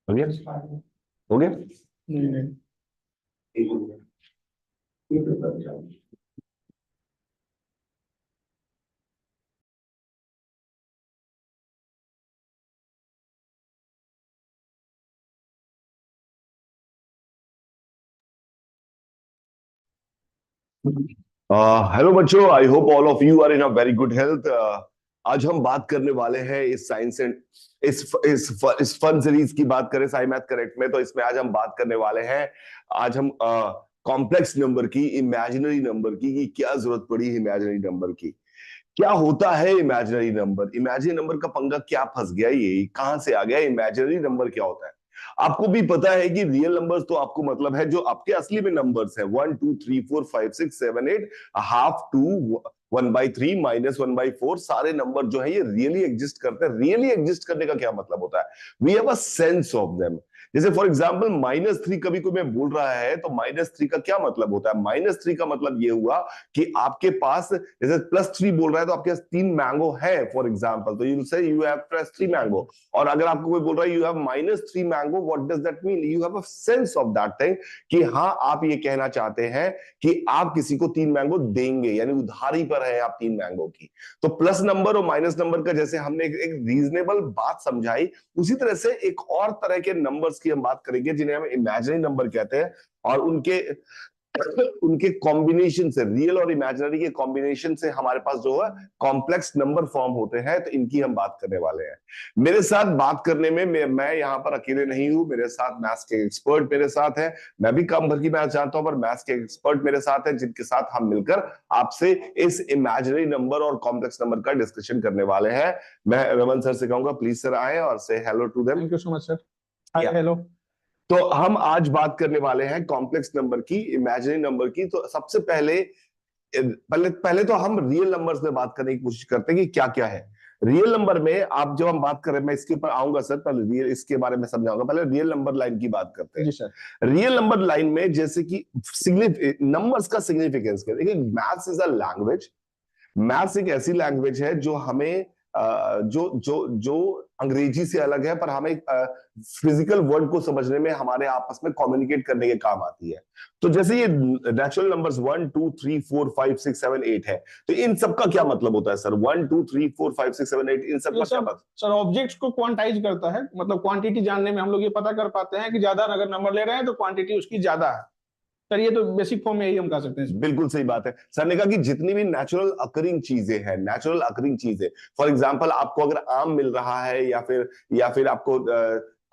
हो गया? हो गया? नहीं नहीं। हेलो बच्चों, I hope all of you are in a very good health. आज हम बात करने वाले हैं इस साइंस एंड इस फन सीरीज की बात करें साई मैथ करेक्ट में, तो इसमें आज हम बात करने वाले हैं। आज हम कॉम्प्लेक्स नंबर की, इमेजिनरी नंबर की, कि क्या जरूरत पड़ी इमेजिनरी नंबर की, क्या होता है इमेजिनरी नंबर, इमेजिनरी नंबर का पंगा क्या फंस गया, ये कहां से आ गया, इमेजिनरी नंबर क्या होता है। आपको भी पता है कि रियल नंबर्स तो आपको मतलब है जो आपके असली में नंबर्स है, 1 2 3 4 5 6 7 8, हाफ टू 1/3 -1/4, सारे नंबर जो है ये रियली एग्जिस्ट करते हैं। रियली एग्जिस्ट करने का क्या मतलब होता है? We have a sense of them. जैसे फॉर एग्जाम्पल -3 कभी कोई मैं बोल रहा है तो -3 का क्या मतलब होता है? -3 का मतलब ये हुआ कि आपके पास, जैसे +3 बोल रहा है तो आपके पास 3 मैंगो है फॉर एग्जाम्पल, तो यू से यू हैव +3 मैंगो। और अगर आपको कोई बोल रहा है you have -3 mango, what does that mean? You have a sense of that thing कि हाँ, आप ये कहना चाहते हैं कि आप किसी को 3 मैंगो देंगे, यानी उधारी पर है आप 3 मैंगो की। तो प्लस नंबर और माइनस नंबर का जैसे हमने एक रीजनेबल बात समझाई, उसी तरह से एक और तरह के नंबर्स की हम बात करेंगे जिन्हें हम इमेजिनरी नंबर कहते हैं, और उनके उनके कॉम्बिनेशन से, रियल और इमेजिनरी के कॉम्बिनेशन से हमारे पास जो है कॉम्प्लेक्स नंबर फॉर्म होते हैं। तो इनकी हम बात करने वाले हैं। मेरे साथ बात करने में मैं यहाँ पर अकेले नहीं हूं, मेरे साथ मैथ्स के एक्सपर्ट मेरे साथ हैं। मैं भी कम भर की मैथ्स जानता हूं, पर मैथ्स के एक्सपर्ट मेरे साथ हैं, जिनके साथ हम मिलकर आपसे इस इमेजिनरी नंबर और कॉम्प्लेक्स नंबर का डिस्कशन करने वाले हैं। मैं रमन सर से कहूंगा प्लीज सर आए और से hello to them. Thank you so much sir. Hi hello. तो हम आज बात करने वाले हैं कॉम्प्लेक्स नंबर की, इमेजिनरी नंबर की। तो सबसे पहले पहले पहले तो हम रियल नंबर्स में बात करने की कोशिश करते हैं कि क्या क्या है रियल नंबर में। आप जब हम बात कर रहे हैं, मैं इसके ऊपर आऊंगा सर, पहले रियल इसके बारे में समझाऊंगा, पहले रियल नंबर लाइन की बात करते हैं। जी सर। रियल नंबर लाइन में जैसे कि नंबर्स का सिग्निफिकेंस क्या है? देखिए, maths is a language. Maths एक ऐसी लैंग्वेज है जो हमें जो जो जो अंग्रेजी से अलग है, पर हमें फिजिकल वर्ड को समझने में, हमारे आपस में कम्युनिकेट करने के काम आती है। तो जैसे ये नेचुरल नंबर्स 1 2 3 4 5 6 7 8 है, तो इन सब का क्या मतलब होता है सर? 1 2 3 4 5 6 7 8, इन सब ये का क्या सब मतलब? सर ऑब्जेक्ट्स को क्वांटाइज करता है, मतलब क्वांटिटी जानने में हम लोग ये पता कर पाते हैं कि ज्यादा अगर नंबर ले रहे हैं तो क्वांटिटी उसकी ज्यादा है। सर ये तो बेसिक फॉर्म में यही हम कह सकते हैं। बिल्कुल सही बात है। सर ने कहा कि जितनी भी नेचुरल अकरिंग चीजें हैं, नेचुरल अकरिंग चीजें, फॉर एग्जांपल आपको अगर आम मिल रहा है, या फिर आपको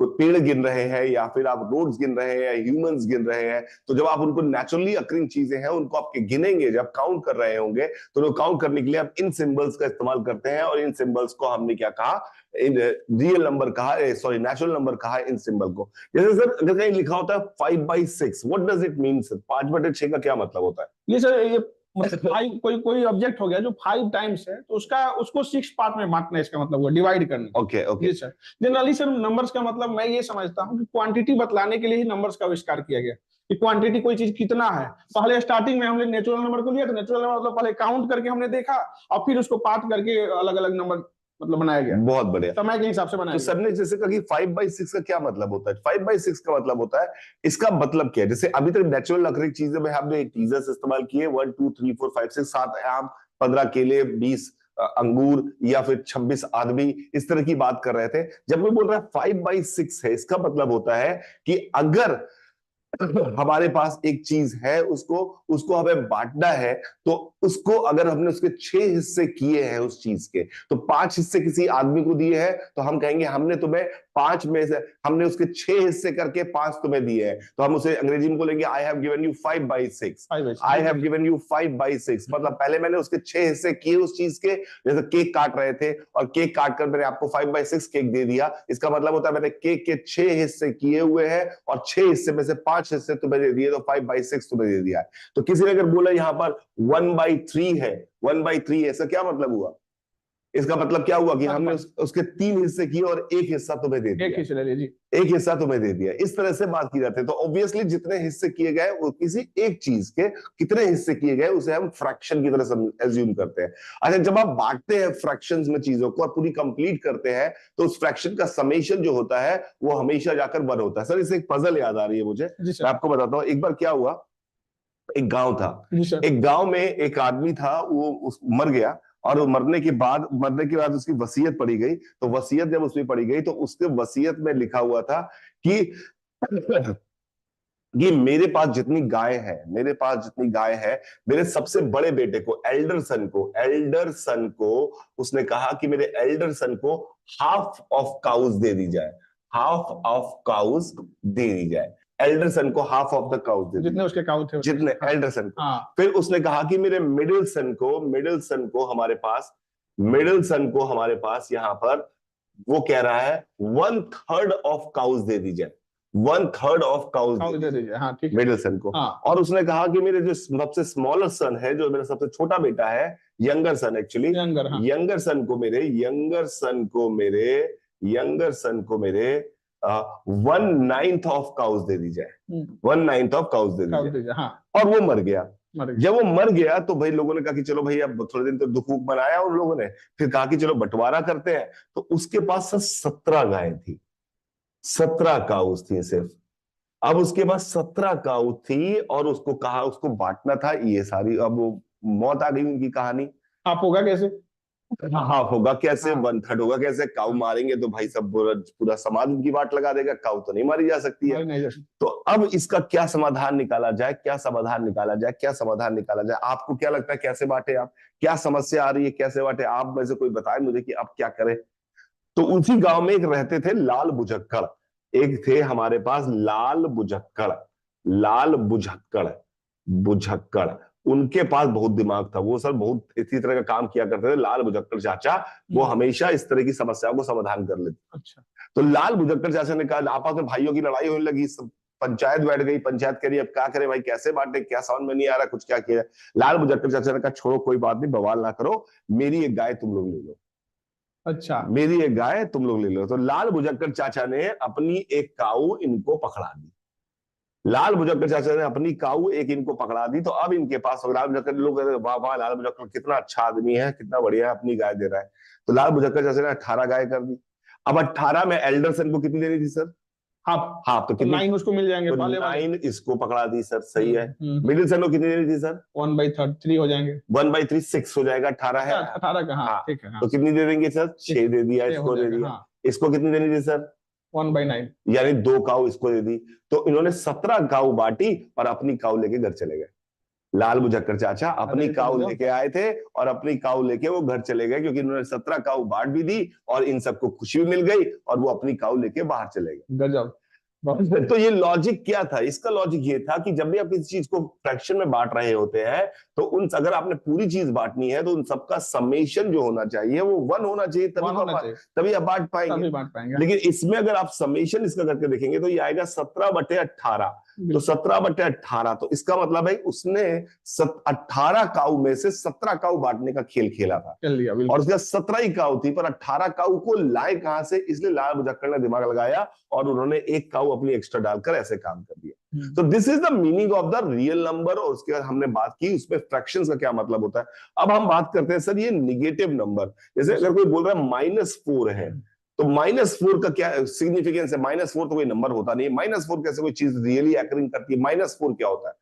कोई पेड़ गिन रहे हैं, या फिर आप रोड्स गिन रहे हैं, या ह्यूमंस गिन रहे हैं, तो जब आप उनको नेचुरली अकरिंग चीजें हैं उनको आप गिनेंगे, जब काउंट कर रहे होंगे, तो काउंट करने के लिए आप इन सिंबल्स का इस्तेमाल करते हैं। और इन सिंबल्स को हमने क्या कहा? रियल नंबर कहा, सॉरी नेचुरल नंबर कहा इन सिंबल को। जैसे सर अगर कहीं लिखा होता है 5/6, what does it mean sir? 5/6 का क्या मतलब होता है? ये सर ये मतलब फाइव, कोई कोई ऑब्जेक्ट हो गया जो 5 टाइम्स है तो उसका उसको 6 पार्ट में बांटना, इसका मतलब हुआ डिवाइड करना। Okay okay. जी सर। जनरली सर नंबर्स का मतलब मैं ये समझता हूँ कि क्वांटिटी बतलाने के लिए ही नंबर्स का आविष्कार किया गया, कि क्वांटिटी कोई चीज कितना है। पहले स्टार्टिंग में हमने नेचुरल नंबर को लिया, तो नेचुरल नंबर मतलब पहले काउंट करके हमने देखा, और फिर उसको पार्ट करके अलग अलग नंबर मतलब बनाया गया, बहुत बढ़िया। समय के हिसाब से बनाया तो गया। सर ने जैसे कहा कि 5/6 का क्या मतलब होता है? 5/6 का मतलब होता है, इसका मतलब क्या है? जैसे अभी तक नेचुरल अकरिंग चीजें में हमने टीजर्स इस्तेमाल किए, 1 2 3 4 5 6, 7 आम, 15 केले, 20 अंगूर, या फिर 26 आदमी, इस तरह की बात कर रहे थे। जब कोई बोल रहा है 5/6 है, इसका मतलब होता है कि अगर हमारे पास एक चीज है, उसको उसको हमें बांटना है, तो उसको अगर हमने उसके 6 हिस्से किए हैं उस चीज के, तो 5 हिस्से किसी आदमी को दिए हैं, तो हम कहेंगे हमने तुम्हें 5 में से, हमने उसके 6 हिस्से करके 5 तुम्हें दिए हैं, तो हम उसे अंग्रेजी में बोलेंगे I have given you 5/6। I have given you 5/6 मतलब पहले मैंने उसके 6 हिस्से किए उस चीज के। जैसे केक काट रहे थे और केक काट कर मैंने आपको 5/6 केक दे दिया, इसका मतलब होता है मैंने केक के 6 हिस्से किए हुए हैं, और 6 हिस्से में से 5 हिस्से तुम्हें दे दिए, तो 5/6 तुम्हें दे दिया है। तो किसी ने अगर बोला यहाँ पर 1/3 है, 1/3 ऐसा क्या मतलब हुआ? इसका मतलब क्या हुआ कि हाँ, हमने उसके 3 हिस्से किए और एक हिस्सा तुम्हें दे एक दिया, हिस्से ले लीजिए। एक हिस्सा तुम्हें दे दिया। इस तरह से बात की जाती है। तो ऑब्वियसली जितने हिस्से किए गए वो किसी एक चीज के कितने हिस्से किए गए उसे हम फ्रैक्शन की तरह एज्यूम करते हैं। अच्छा, जब आप बांटते हैं फ्रैक्शंस में चीजों को और पूरी कंप्लीट करते हैं तो उस फ्रैक्शन का समेशन जो होता है वो हमेशा जाकर 1 होता है। सर इससे एक पजल याद आ रही है मुझे, जी मैं सर। आपको बताता हूँ। एक बार क्या हुआ, एक गांव था, जी सर। एक गांव में एक आदमी था, वो मर गया और वो मरने के बाद उसकी वसीयत पड़ी गई। तो वसीयत जब उसमें पड़ी गई तो उसके वसीयत में लिखा हुआ था कि ये मेरे पास जितनी गाय है मेरे सबसे बड़े बेटे को, एल्डर सन को उसने कहा कि मेरे एल्डर सन को हाफ ऑफ काउज दे दी जाए, हाफ ऑफ काउज दे दी जाए, एल्डर सन को हाफ ऑफ द काउज दे दी जितने जाए, उसके काउ थे जितने हाँ। एल्डर सन को। हाँ। फिर उसने कहा कि मेरे मिडिल सन को यहाँ पर वो कह रहा है 1/3 ऑफ काउज दे दी जाए, 1/3 ऑफ काउज काउ दे दीजिए। हाँ ठीक है। मिडिल सन को। हाँ। और उसने कहा कि मेरे जो सबसे स्मॉलर सन है, जो मेरा सबसे छोटा बेटा है, यंगर सन एक्चुअली, यंगर हाँ। यंगर सन को मेरे 1/9 ऑफ काउज दे दी जाए, 1/9 ऑफ काउज दे काउ दी दे जाए। दीजिए। हाँ। और वो मर गया। मर गया। जब वो मर गया तो भाई लोगों ने कहा कि चलो भाई अब थोड़े दिन तो दुख वुख मनाया उन लोगों ने, फिर कहा कि चलो बंटवारा करते हैं। तो उसके पास सिर्फ 17 गायें थी, 17 काउस थी सिर्फ। अब उसके पास 17 काउ थी और उसको कहा उसको बांटना था ये सारी। अब वो मौत आ गई उनकी कहानी। आप होगा कैसे? हाफ होगा कैसे, हाँ। 1/3 होगा कैसे? काउ मारेंगे तो भाई सब पूरा पूरा समाज उनकी बात लगा देगा, काउ तो नहीं मारी जा सकती है। हमारी नहीं जैसे। तो अब इसका क्या समाधान निकाला जाए, क्या समाधान निकाला जाए, क्या समाधान निकाला जाए? आपको क्या लगता है कैसे बांटे आप? क्या समस्या आ रही है, कैसे बांटे? आप में से कोई बताए मुझे कि आप क्या करें। तो उसी गांव में एक रहते थे लाल बुझक्कड़, एक थे हमारे पास लाल बुझक्कड़, बुझक्कड़। उनके पास बहुत दिमाग था, वो सर बहुत इसी तरह का काम किया करते थे लाल बुझक्कड़ चाचा। वो हमेशा इस तरह की समस्याओं को समाधान कर लेते। अच्छा। तो लाल बुझक्कड़ चाचा ने कहा, आपस में भाइयों की लड़ाई होने लगी, सब पंचायत बैठ गई, पंचायत कह रही अब क्या करें भाई, कैसे बांटे, क्या समझ में नहीं आ रहा कुछ, क्या किया। लाल बुझक्कड़ चाचा ने कहा छोड़ो कोई बात नहीं, बवाल ना करो, मेरी एक गाय तुम लोग ले लो, अच्छा। मेरी एक गाय तुम लोग ले लो। तो लाल बुझक्कड़ चाचा ने अपनी एक काऊ इनको पकड़ा दी, लाल बुझक्कड़ चाचा ने अपनी काऊ एक इनको पकड़ा दी। तो अब इनके पास लाल बुझक्कड़ लोग कहते हैं, वाह वाह लाल बुझक्कड़ कितना अच्छा आदमी है, कितना बढ़िया है, अपनी गाय दे रहा है। तो लाल बुझक्कड़ चाचा ने 18 गाय कर दी। अब 18 में एल्डरसन को कितनी देनी थी सर? हाफ। हाँ, तो तो कितनी? 9 उसको मिल जाएंगे तो पहले वाले। 9 इसको पकड़ा दी सर, सही है। मिडिल सन को कितनी देनी थी सर? 1/3 हो जाएंगे। 1/3 6 हो जाएगा, 18 है। 18 का हाँ हाँ, ठीक है। हाँ। तो कितनी दे देंगे सर? 6 दे दिया, 6 इसको हो दे जाएगा। दिया। हाँ। इसको कितनी देनी थी सर? 1/9। यानी 2 काऊ इसको दे दी। तो इन्होंने 17 काऊ बांटी और अपनी काऊ लेके घर चले गए। लाल बुझक्कड़ चाचा अपनी अरे काऊ तो लेके आए थे और अपनी काऊ लेके वो घर चले गए, क्योंकि इन्होंने 17 काऊ बांट भी दी और इन सबको खुशी भी मिल गई और वो अपनी काऊ लेके बाहर चले गए। गजब। तो ये लॉजिक क्या था? इसका लॉजिक ये था कि जब भी आप किसी चीज को फ्रैक्शन में बांट रहे होते हैं तो उन अगर आपने पूरी चीज बांटनी है तो उन सबका समेशन जो होना चाहिए वो 1 होना चाहिए, तभी आप बांट पाएंगे। लेकिन इसमें अगर आप समेशन इसका करके देखेंगे तो ये आएगा 17/18। तो 17/18, तो इसका मतलब है उसने 18 काऊ में से 17 काऊ बांटने का खेल खेला था और उसका 17 ही काऊ थी, पर 18 काऊ को लाए कहां से? इसलिए लाल बुझक्कड़ ने दिमाग लगाया और उन्होंने एक काऊ अपनी एक्स्ट्रा डालकर ऐसे काम कर दिया। तो this is the meaning of the real number. और उसके बाद हमने बात की उसमें फ्रैक्शंस का क्या मतलब होता है। अब हम बात करते हैं सर ये निगेटिव नंबर। जैसे अगर कोई बोल रहा है -4 है, तो -4 का क्या सिग्निफिकेंस है? -4 तो कोई नंबर होता नहीं है, -4 कैसे कोई चीज रियली अकरिंग करती है? -4 क्या होता है?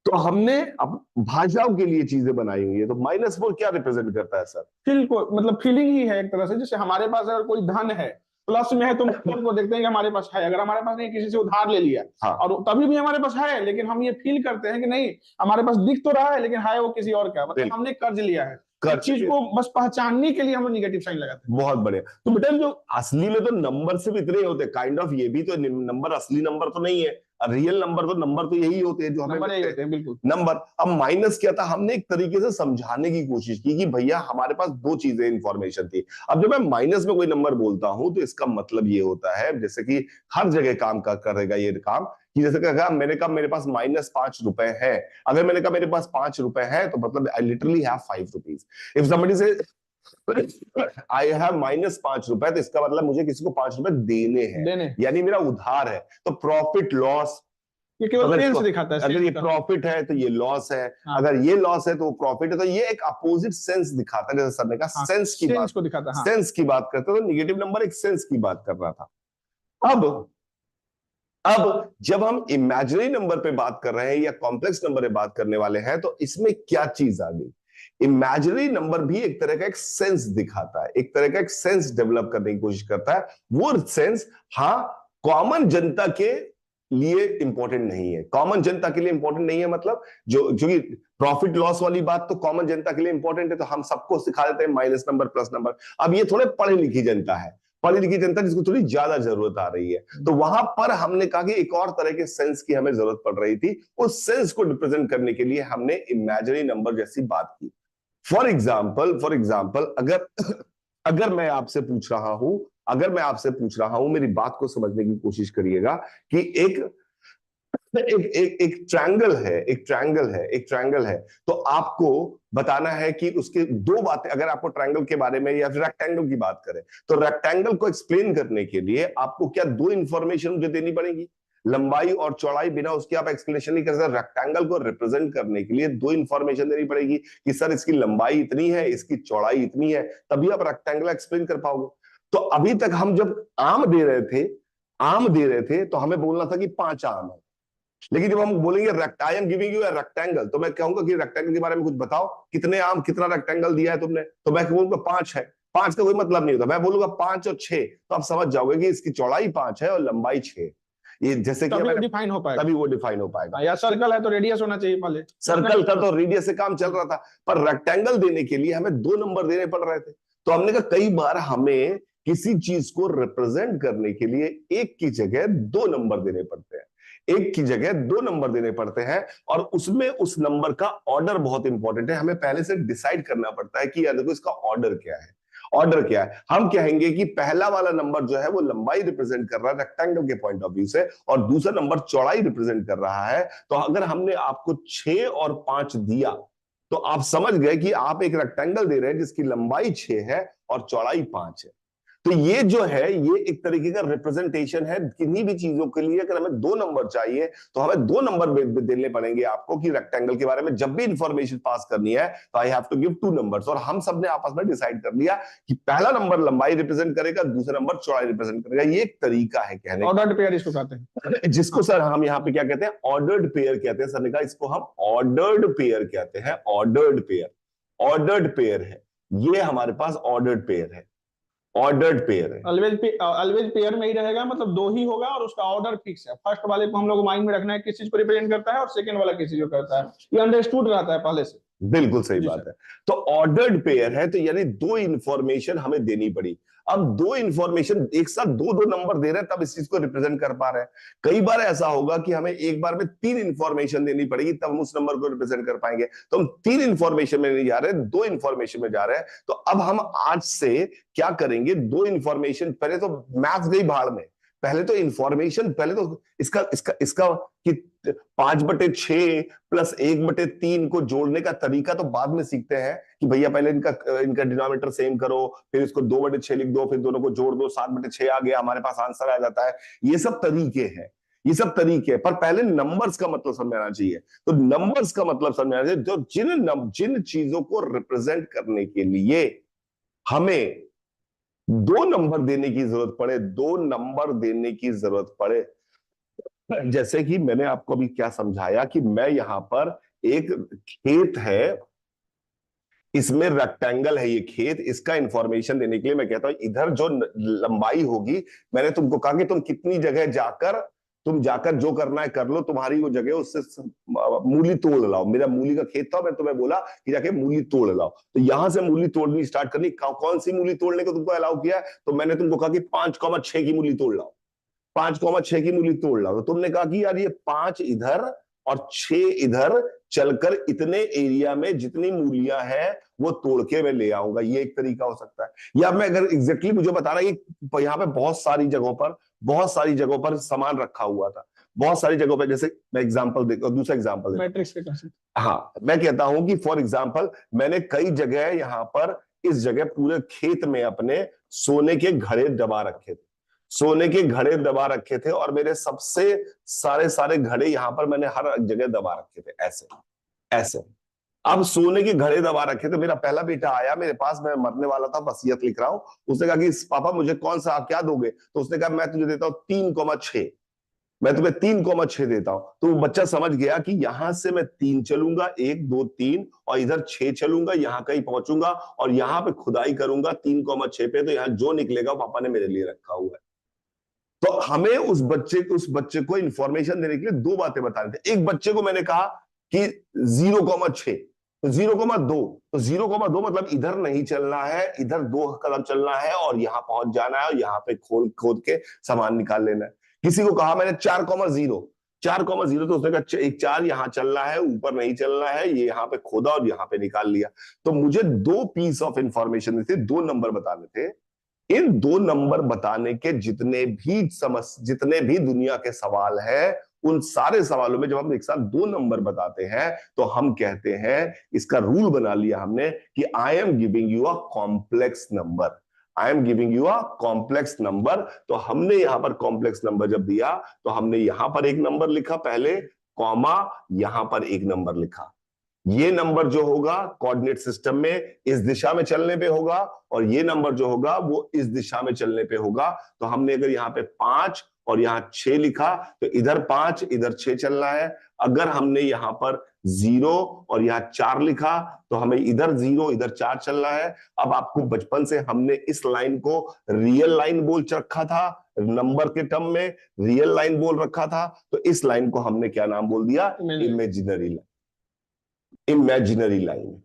तो हमने अब भाषाओं के लिए चीजें बनाई हुई है। तो -4 क्या रिप्रेजेंट करता है सर? फील को, मतलब फीलिंग ही है एक तरह से। जैसे हमारे पास अगर कोई धन है, प्लस में है, तो को देखते हैं कि हमारे पास है। अगर हमारे पास नहीं, किसी से उधार ले लिया, हाँ। और तभी भी हमारे पास है, लेकिन हम ये फील करते हैं कि नहीं, हमारे पास दिख तो रहा है लेकिन है वो किसी और का, मतलब हमने कर्ज लिया है। चीज को बस पहचानने के लिए हम निगेटिव साइन लगाते हैं। बहुत बढ़िया। तो बेटा जो असली में तो नंबर सिर्फ इतने ही होते हैं, काइंड ऑफ ये भी तो नंबर असली नंबर तो नहीं है। रियल नंबर तो यही होते हैं जो हमें नंबर यही होते हैं, बिल्कुल। नंबर। अब माइनस क्या था? हमने एक तरीके से समझाने की कोशिश की कि भैया हमारे पास 2 चीजें इंफॉर्मेशन थी। अब जब मैं माइनस में कोई नंबर बोलता हूं तो इसका मतलब ये होता है, जैसे कि हर जगह काम करेगा ये काम, कि जैसे कहा मैंने कहा मेरे पास -5 रुपए है। अगर मैंने कहा मेरे पास 5 रुपए है तो मतलब I literally have 5 rupees. If somebody से आई हैव -5 रुपए, तो इसका मतलब मुझे किसी को 5 रुपए देने हैं, यानी मेरा उधार है। तो प्रॉफिट लॉस, ये केवल अगर सेंस इसको, दिखाता है, अगर ये सेंस का। प्रॉफिट है तो ये लॉस है, हाँ। अगर ये लॉस है तो वो प्रॉफिट है, तो ये एक अपोजिट सेंस दिखाता है। जैसे सर ने कहा हाँ, सेंस की सेंस बात, को दिखाता है। हाँ। सेंस की बात करते हैं, तो निगेटिव नंबर एक सेंस की बात कर रहा था। अब जब हम इमेजिनरी नंबर पे बात कर रहे हैं या कॉम्प्लेक्स नंबर पे बात करने वाले हैं, तो इसमें क्या चीज आ गई? इमेजिनरी नंबर भी एक तरह का एक सेंस दिखाता है, एक तरह का एक सेंस डेवलप करने की कोशिश करता है। वो सेंस, हाँ, कॉमन जनता के लिए इंपॉर्टेंट नहीं है। कॉमन जनता के लिए इंपॉर्टेंट नहीं है मतलब, जो कि प्रॉफिट लॉस वाली बात तो कॉमन जनता के लिए इंपॉर्टेंट है, तो हम सबको सिखा देते हैं माइनस नंबर, प्लस नंबर। अब ये थोड़े पढ़ी लिखी जनता है, पढ़ी लिखी जनता जिसको थोड़ी ज्यादा जरूरत आ रही है, तो वहां पर हमने कहा कि एक और तरह के सेंस की हमें जरूरत पड़ रही थी। उस सेंस को रिप्रेजेंट करने के लिए हमने इमेजिनरी नंबर जैसी बात की। फॉर एग्जाम्पल, अगर अगर मैं आपसे पूछ रहा हूं, मेरी बात को समझने की कोशिश करिएगा कि एक ट्रायंगल है, तो आपको बताना है कि उसके दो बातें, अगर आपको ट्रायंगल के बारे में या फिर रेक्टेंगल की बात करें, तो रेक्टेंगल को एक्सप्लेन करने के लिए आपको क्या दो इंफॉर्मेशन मुझे देनी पड़ेगी? लंबाई और चौड़ाई, बिना उसके आप एक्सप्लेनेशन नहीं कर सकते। रेक्टेंगल को रिप्रेजेंट करने के लिए दो इंफॉर्मेशन देनी पड़ेगी कि सर इसकी लंबाई इतनी है, इसकी चौड़ाई इतनी है, तभी आप रेक्टेंगल एक्सप्लेन कर पाओगे। तो अभी तक हम जब आम दे रहे थे तो हमें बोलना था कि 5 आम है, लेकिन जब हम बोलेंगे I am giving you a rectangle, तो मैं कहूंगा कि रेक्टेंगल के बारे में कुछ बताओ, कितने आम, कितना रेक्टेंगल दिया है तुमने, तो मैं बोलूंगा 5 है। 5 का कोई मतलब नहीं होता, मैं बोलूंगा 5 और 6, तो आप समझ जाओगे कि इसकी चौड़ाई 5 है और लंबाई 6। ये जैसे कि तभी वो डिफाइन हो पाएगा। तभी वो डिफाइन हो पाएगा। या सर्कल है तो रेडियस होना चाहिए पहले, सर्कल का तो रेडियस से काम चल रहा था, पर रेक्टेंगल देने के लिए हमें 2 नंबर देने पड़ रहे थे। तो हमने कहा कई बार हमें किसी चीज को रिप्रेजेंट करने के लिए एक की जगह 2 नंबर देने पड़ते हैं, और उसमें उस नंबर का ऑर्डर बहुत इंपॉर्टेंट है। हमें पहले से डिसाइड करना पड़ता है कि यार देखो इसका ऑर्डर क्या है। हम कहेंगे कि पहला वाला नंबर जो है वो लंबाई रिप्रेजेंट कर रहा है रेक्टेंगल के पॉइंट ऑफ व्यू से, और दूसरा नंबर चौड़ाई रिप्रेजेंट कर रहा है। तो अगर हमने आपको 6 और 5 दिया, तो आप समझ गए कि आप एक रेक्टेंगल दे रहे हैं जिसकी लंबाई 6 है और चौड़ाई 5 है। तो ये जो है, ये एक तरीके का रिप्रेजेंटेशन है किन्हीं भी चीजों के लिए। अगर हमें 2 नंबर चाहिए तो हमें 2 नंबर देने पड़ेंगे आपको, कि रेक्टेंगल के बारे में जब भी इंफॉर्मेशन पास करनी है तो I have to give 2 numbers. और हम सब ने आपस में डिसाइड कर लिया कि पहला नंबर लंबाई रिप्रेजेंट करेगा, दूसरा नंबर चौड़ाई रिप्रेजेंट करेगा। ये एक तरीका है कहने, ऑर्डर्ड पेयर इसको कहते हैं, जिसको सर हम यहाँ पे क्या कहते हैं, ऑर्डर्ड पेयर कहते हैं। सर ने कहा इसको हम ऑर्डर्ड पेयर कहते हैं। ऑर्डर्ड पेयर है ये, हमारे पास ऑर्डर्ड पेयर है। ऑलवेज पेयर में ही रहेगा, मतलब 2 ही होगा और उसका ऑर्डर फिक्स है। फर्स्ट वाले को हम लोग माइंड में रखना है किस चीज को रिप्रेजेंट करता है, और सेकंड वाला किस चीज को करता है, ये अंडरस्टूड रहता है पहले से। बिल्कुल सही बात है। तो ऑर्डर्ड पेयर है, तो यानी 2 इंफॉर्मेशन हमें देनी पड़ी। अब 2 इंफॉर्मेशन एक साथ 2 नंबर दे रहे हैं, तब इस चीज को रिप्रेजेंट कर पा रहे हैं। कई बार ऐसा होगा कि हमें एक बार में 3 इंफॉर्मेशन देनी पड़ेगी, तब हम उस नंबर को रिप्रेजेंट कर पाएंगे। तो हम 3 इंफॉर्मेशन में नहीं जा रहे, 2 इंफॉर्मेशन में जा रहे हैं। तो अब हम आज से क्या करेंगे, 2 इंफॉर्मेशन, पहले तो मैथ्स गई भाड़ में, पहले तो इंफॉर्मेशन, पहले तो इसका कि 5/6 प्लस 1/3 को जोड़ने का तरीका तो बाद में सीखते हैं कि भैया पहले इनका डिनोमिनेटर सेम करो, फिर इसको 2/6 लिख दो, फिर दोनों को जोड़ दो, 7/6 आ गया, हमारे पास आंसर आ जाता है। ये सब तरीके पर पहले नंबर्स का मतलब समझ आना चाहिए। तो नंबर्स का मतलब समझ आना चाहिए, जो जिन चीजों को रिप्रेजेंट करने के लिए हमें 2 नंबर देने की जरूरत पड़े, जैसे कि मैंने आपको अभी क्या समझाया कि मैं यहां पर एक खेत है, इसमें रेक्टेंगल है ये खेत, इसका इंफॉर्मेशन देने के लिए मैं कहता हूं इधर जो लंबाई होगी, मैंने तुमको कहा कि तुम जाकर जो करना है कर लो, तुम्हारी वो जगह, उससे मूली तोड़ लाओ। मेरा मूली का खेत था, मैं तुम्हें बोला कि जाके मूली तोड़ लाओ, तो यहां से मूली तोड़नी स्टार्ट करनी। कौन सी मूली तोड़ने को तुमको अलाउ किया, तो मैंने तुमको कहा कि 5,6 की मूली तोड़ लाओ, 5,6 की मूली तोड़ लाओ। तो तुमने कहा कि यार ये 5 इधर और 6 इधर चलकर इतने एरिया में जितनी मूलियां हैं वो तोड़ के मैं ले आऊंगा। ये एक तरीका हो सकता है। या मैं अगर एग्जैक्टली मुझे बता रहा कि यहाँ पे बहुत सारी जगहों पर सामान रखा हुआ था, बहुत सारी जगहों पर, जैसे मैं दूसरा एग्जांपल मैट्रिक्स के कंसेप्ट। हाँ, मैं कहता हूं कि फॉर एग्जांपल मैंने कई जगह यहाँ पर इस जगह पूरे खेत में अपने सोने के घड़े दबा रखे थे, सोने के घड़े दबा रखे थे, और मेरे सबसे सारे सारे घड़े यहां पर मैंने हर जगह दबा रखे थे, ऐसे ऐसे। अब सोने के घड़े दबा रखे थे। मेरा पहला बेटा आया मेरे पास, मैं मरने वाला था, वसीयत लिख रहा हूं। उसने कहा कि पापा मुझे कौन सा, आप क्या दोगे? तो उसने कहा मैं तुझे देता हूं 3,6, मैं तुम्हें 3,6 देता हूं। तो वो बच्चा समझ गया कि यहां से मैं 3 चलूंगा, 1 2 3, और इधर 6 चलूंगा, यहां कहीं पहुंचूंगा और यहां पे खुदाई करूंगा 3,6 पे, तो यहां जो निकलेगा पापा ने मेरे लिए रखा हुआ है। तो हमें उस बच्चे को इंफॉर्मेशन देने के लिए दो बातें बतानी थी। एक बच्चे को मैंने कहा कि 0,6, तो 0,2, तो 0,2 मतलब इधर नहीं चलना है, इधर 2 कदम चलना है और यहां पहुंच जाना है और यहां पे खोद के सामान निकाल लेना है। किसी को कहा मैंने 4,0, 4,0, तो उसने कहा एक 4 यहां चलना है, ऊपर नहीं चलना है, ये यहां पे खोदा और यहां पे निकाल लिया। तो मुझे 2 पीस ऑफ इंफॉर्मेशन थे, 2 नंबर बताने थे। इन 2 नंबर बताने के जितने भी दुनिया के सवाल हैं, उन सारे सवालों में जब हम एक साथ 2 नंबर बताते हैं तो हम कहते हैं, इसका रूल बना लिया हमने कि I am giving you a complex number, I am giving you a complex number. तो हमने यहां पर कॉम्प्लेक्स नंबर जब दिया तो हमने यहां पर एक नंबर लिखा पहले, कॉमा, यहां पर एक नंबर लिखा। ये नंबर जो होगा कोऑर्डिनेट सिस्टम में इस दिशा में चलने पे होगा, और ये नंबर जो होगा वो इस दिशा में चलने पे होगा। तो हमने अगर यहाँ पे 5 और यहाँ 6 लिखा तो इधर 5 इधर 6 चलना है। अगर हमने यहाँ पर 0 और यहाँ 4 लिखा तो हमें इधर 0 इधर 4 चलना है। अब आपको बचपन से हमने इस लाइन को रियल लाइन बोल रखा था, नंबर के टर्म में रियल लाइन बोल रखा था, तो इस लाइन को हमने क्या नाम बोल दिया? Imaginary line. Imaginary line,